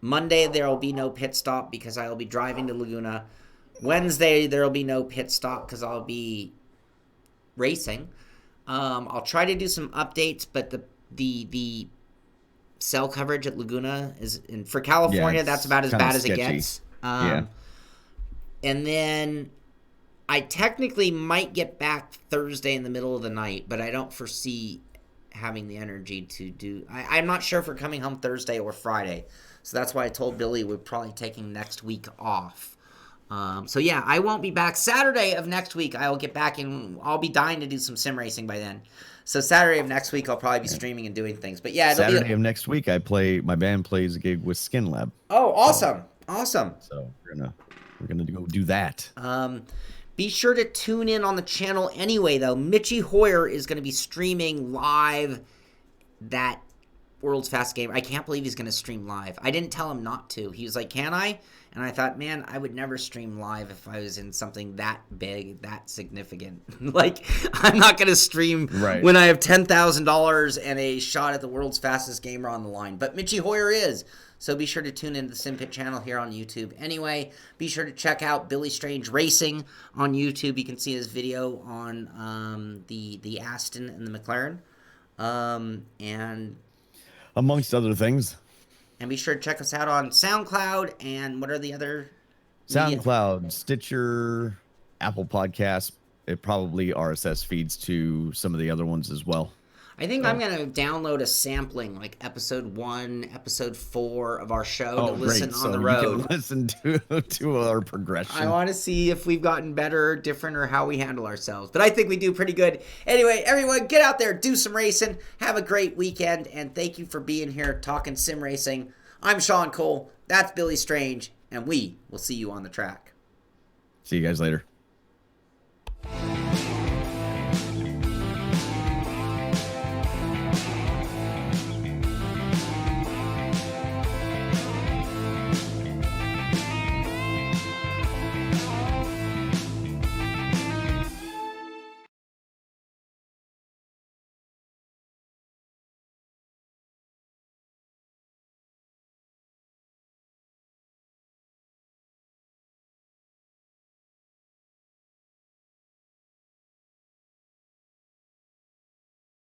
Monday, there will be no pit stop because I will be driving to Laguna. Wednesday, there will be no pit stop because I'll be racing. I'll try to do some updates, but the cell coverage at Laguna for California, that's about as bad as it gets. And then I technically might get back Thursday in the middle of the night, but I don't foresee having the energy to do. I'm not sure if we're coming home Thursday or Friday. So that's why I told Billy we're probably taking next week off. So yeah, I won't be back. Saturday of next week, I will get back and I'll be dying to do some sim racing by then. So Saturday of next week, I'll probably be streaming and doing things. But yeah, Saturday of next week, my band plays a gig with Skin Lab. Oh, awesome. Awesome. So we're gonna go do that. Be sure to tune in on the channel anyway, though. Mitchie Hoyer is going to be streaming live that World's Fast Game. I can't believe he's going to stream live. I didn't tell him not to. He was like, can I? And I thought, man, I would never stream live if I was in something that big, that significant. Like, I'm not going to stream when I have $10,000 and a shot at the world's fastest gamer on the line. But Mitchie Hoyer is. So be sure to tune into the SimPit channel here on YouTube. Anyway, be sure to check out Billy Strange Racing on YouTube. You can see his video on the Aston and the McLaren. And amongst other things. And be sure to check us out on SoundCloud and what are the other? SoundCloud, Stitcher, Apple Podcasts. It probably RSS feeds to some of the other ones as well. I think I'm going to download a sampling, like episode 1, episode 4 of our show to listen on the road. You can listen to our progression. I want to see if we've gotten better, different, or how we handle ourselves. But I think we do pretty good. Anyway, everyone, get out there, do some racing, have a great weekend, and thank you for being here talking sim racing. I'm Shaun Cole, that's Billy Strange, and we will see you on the track. See you guys later.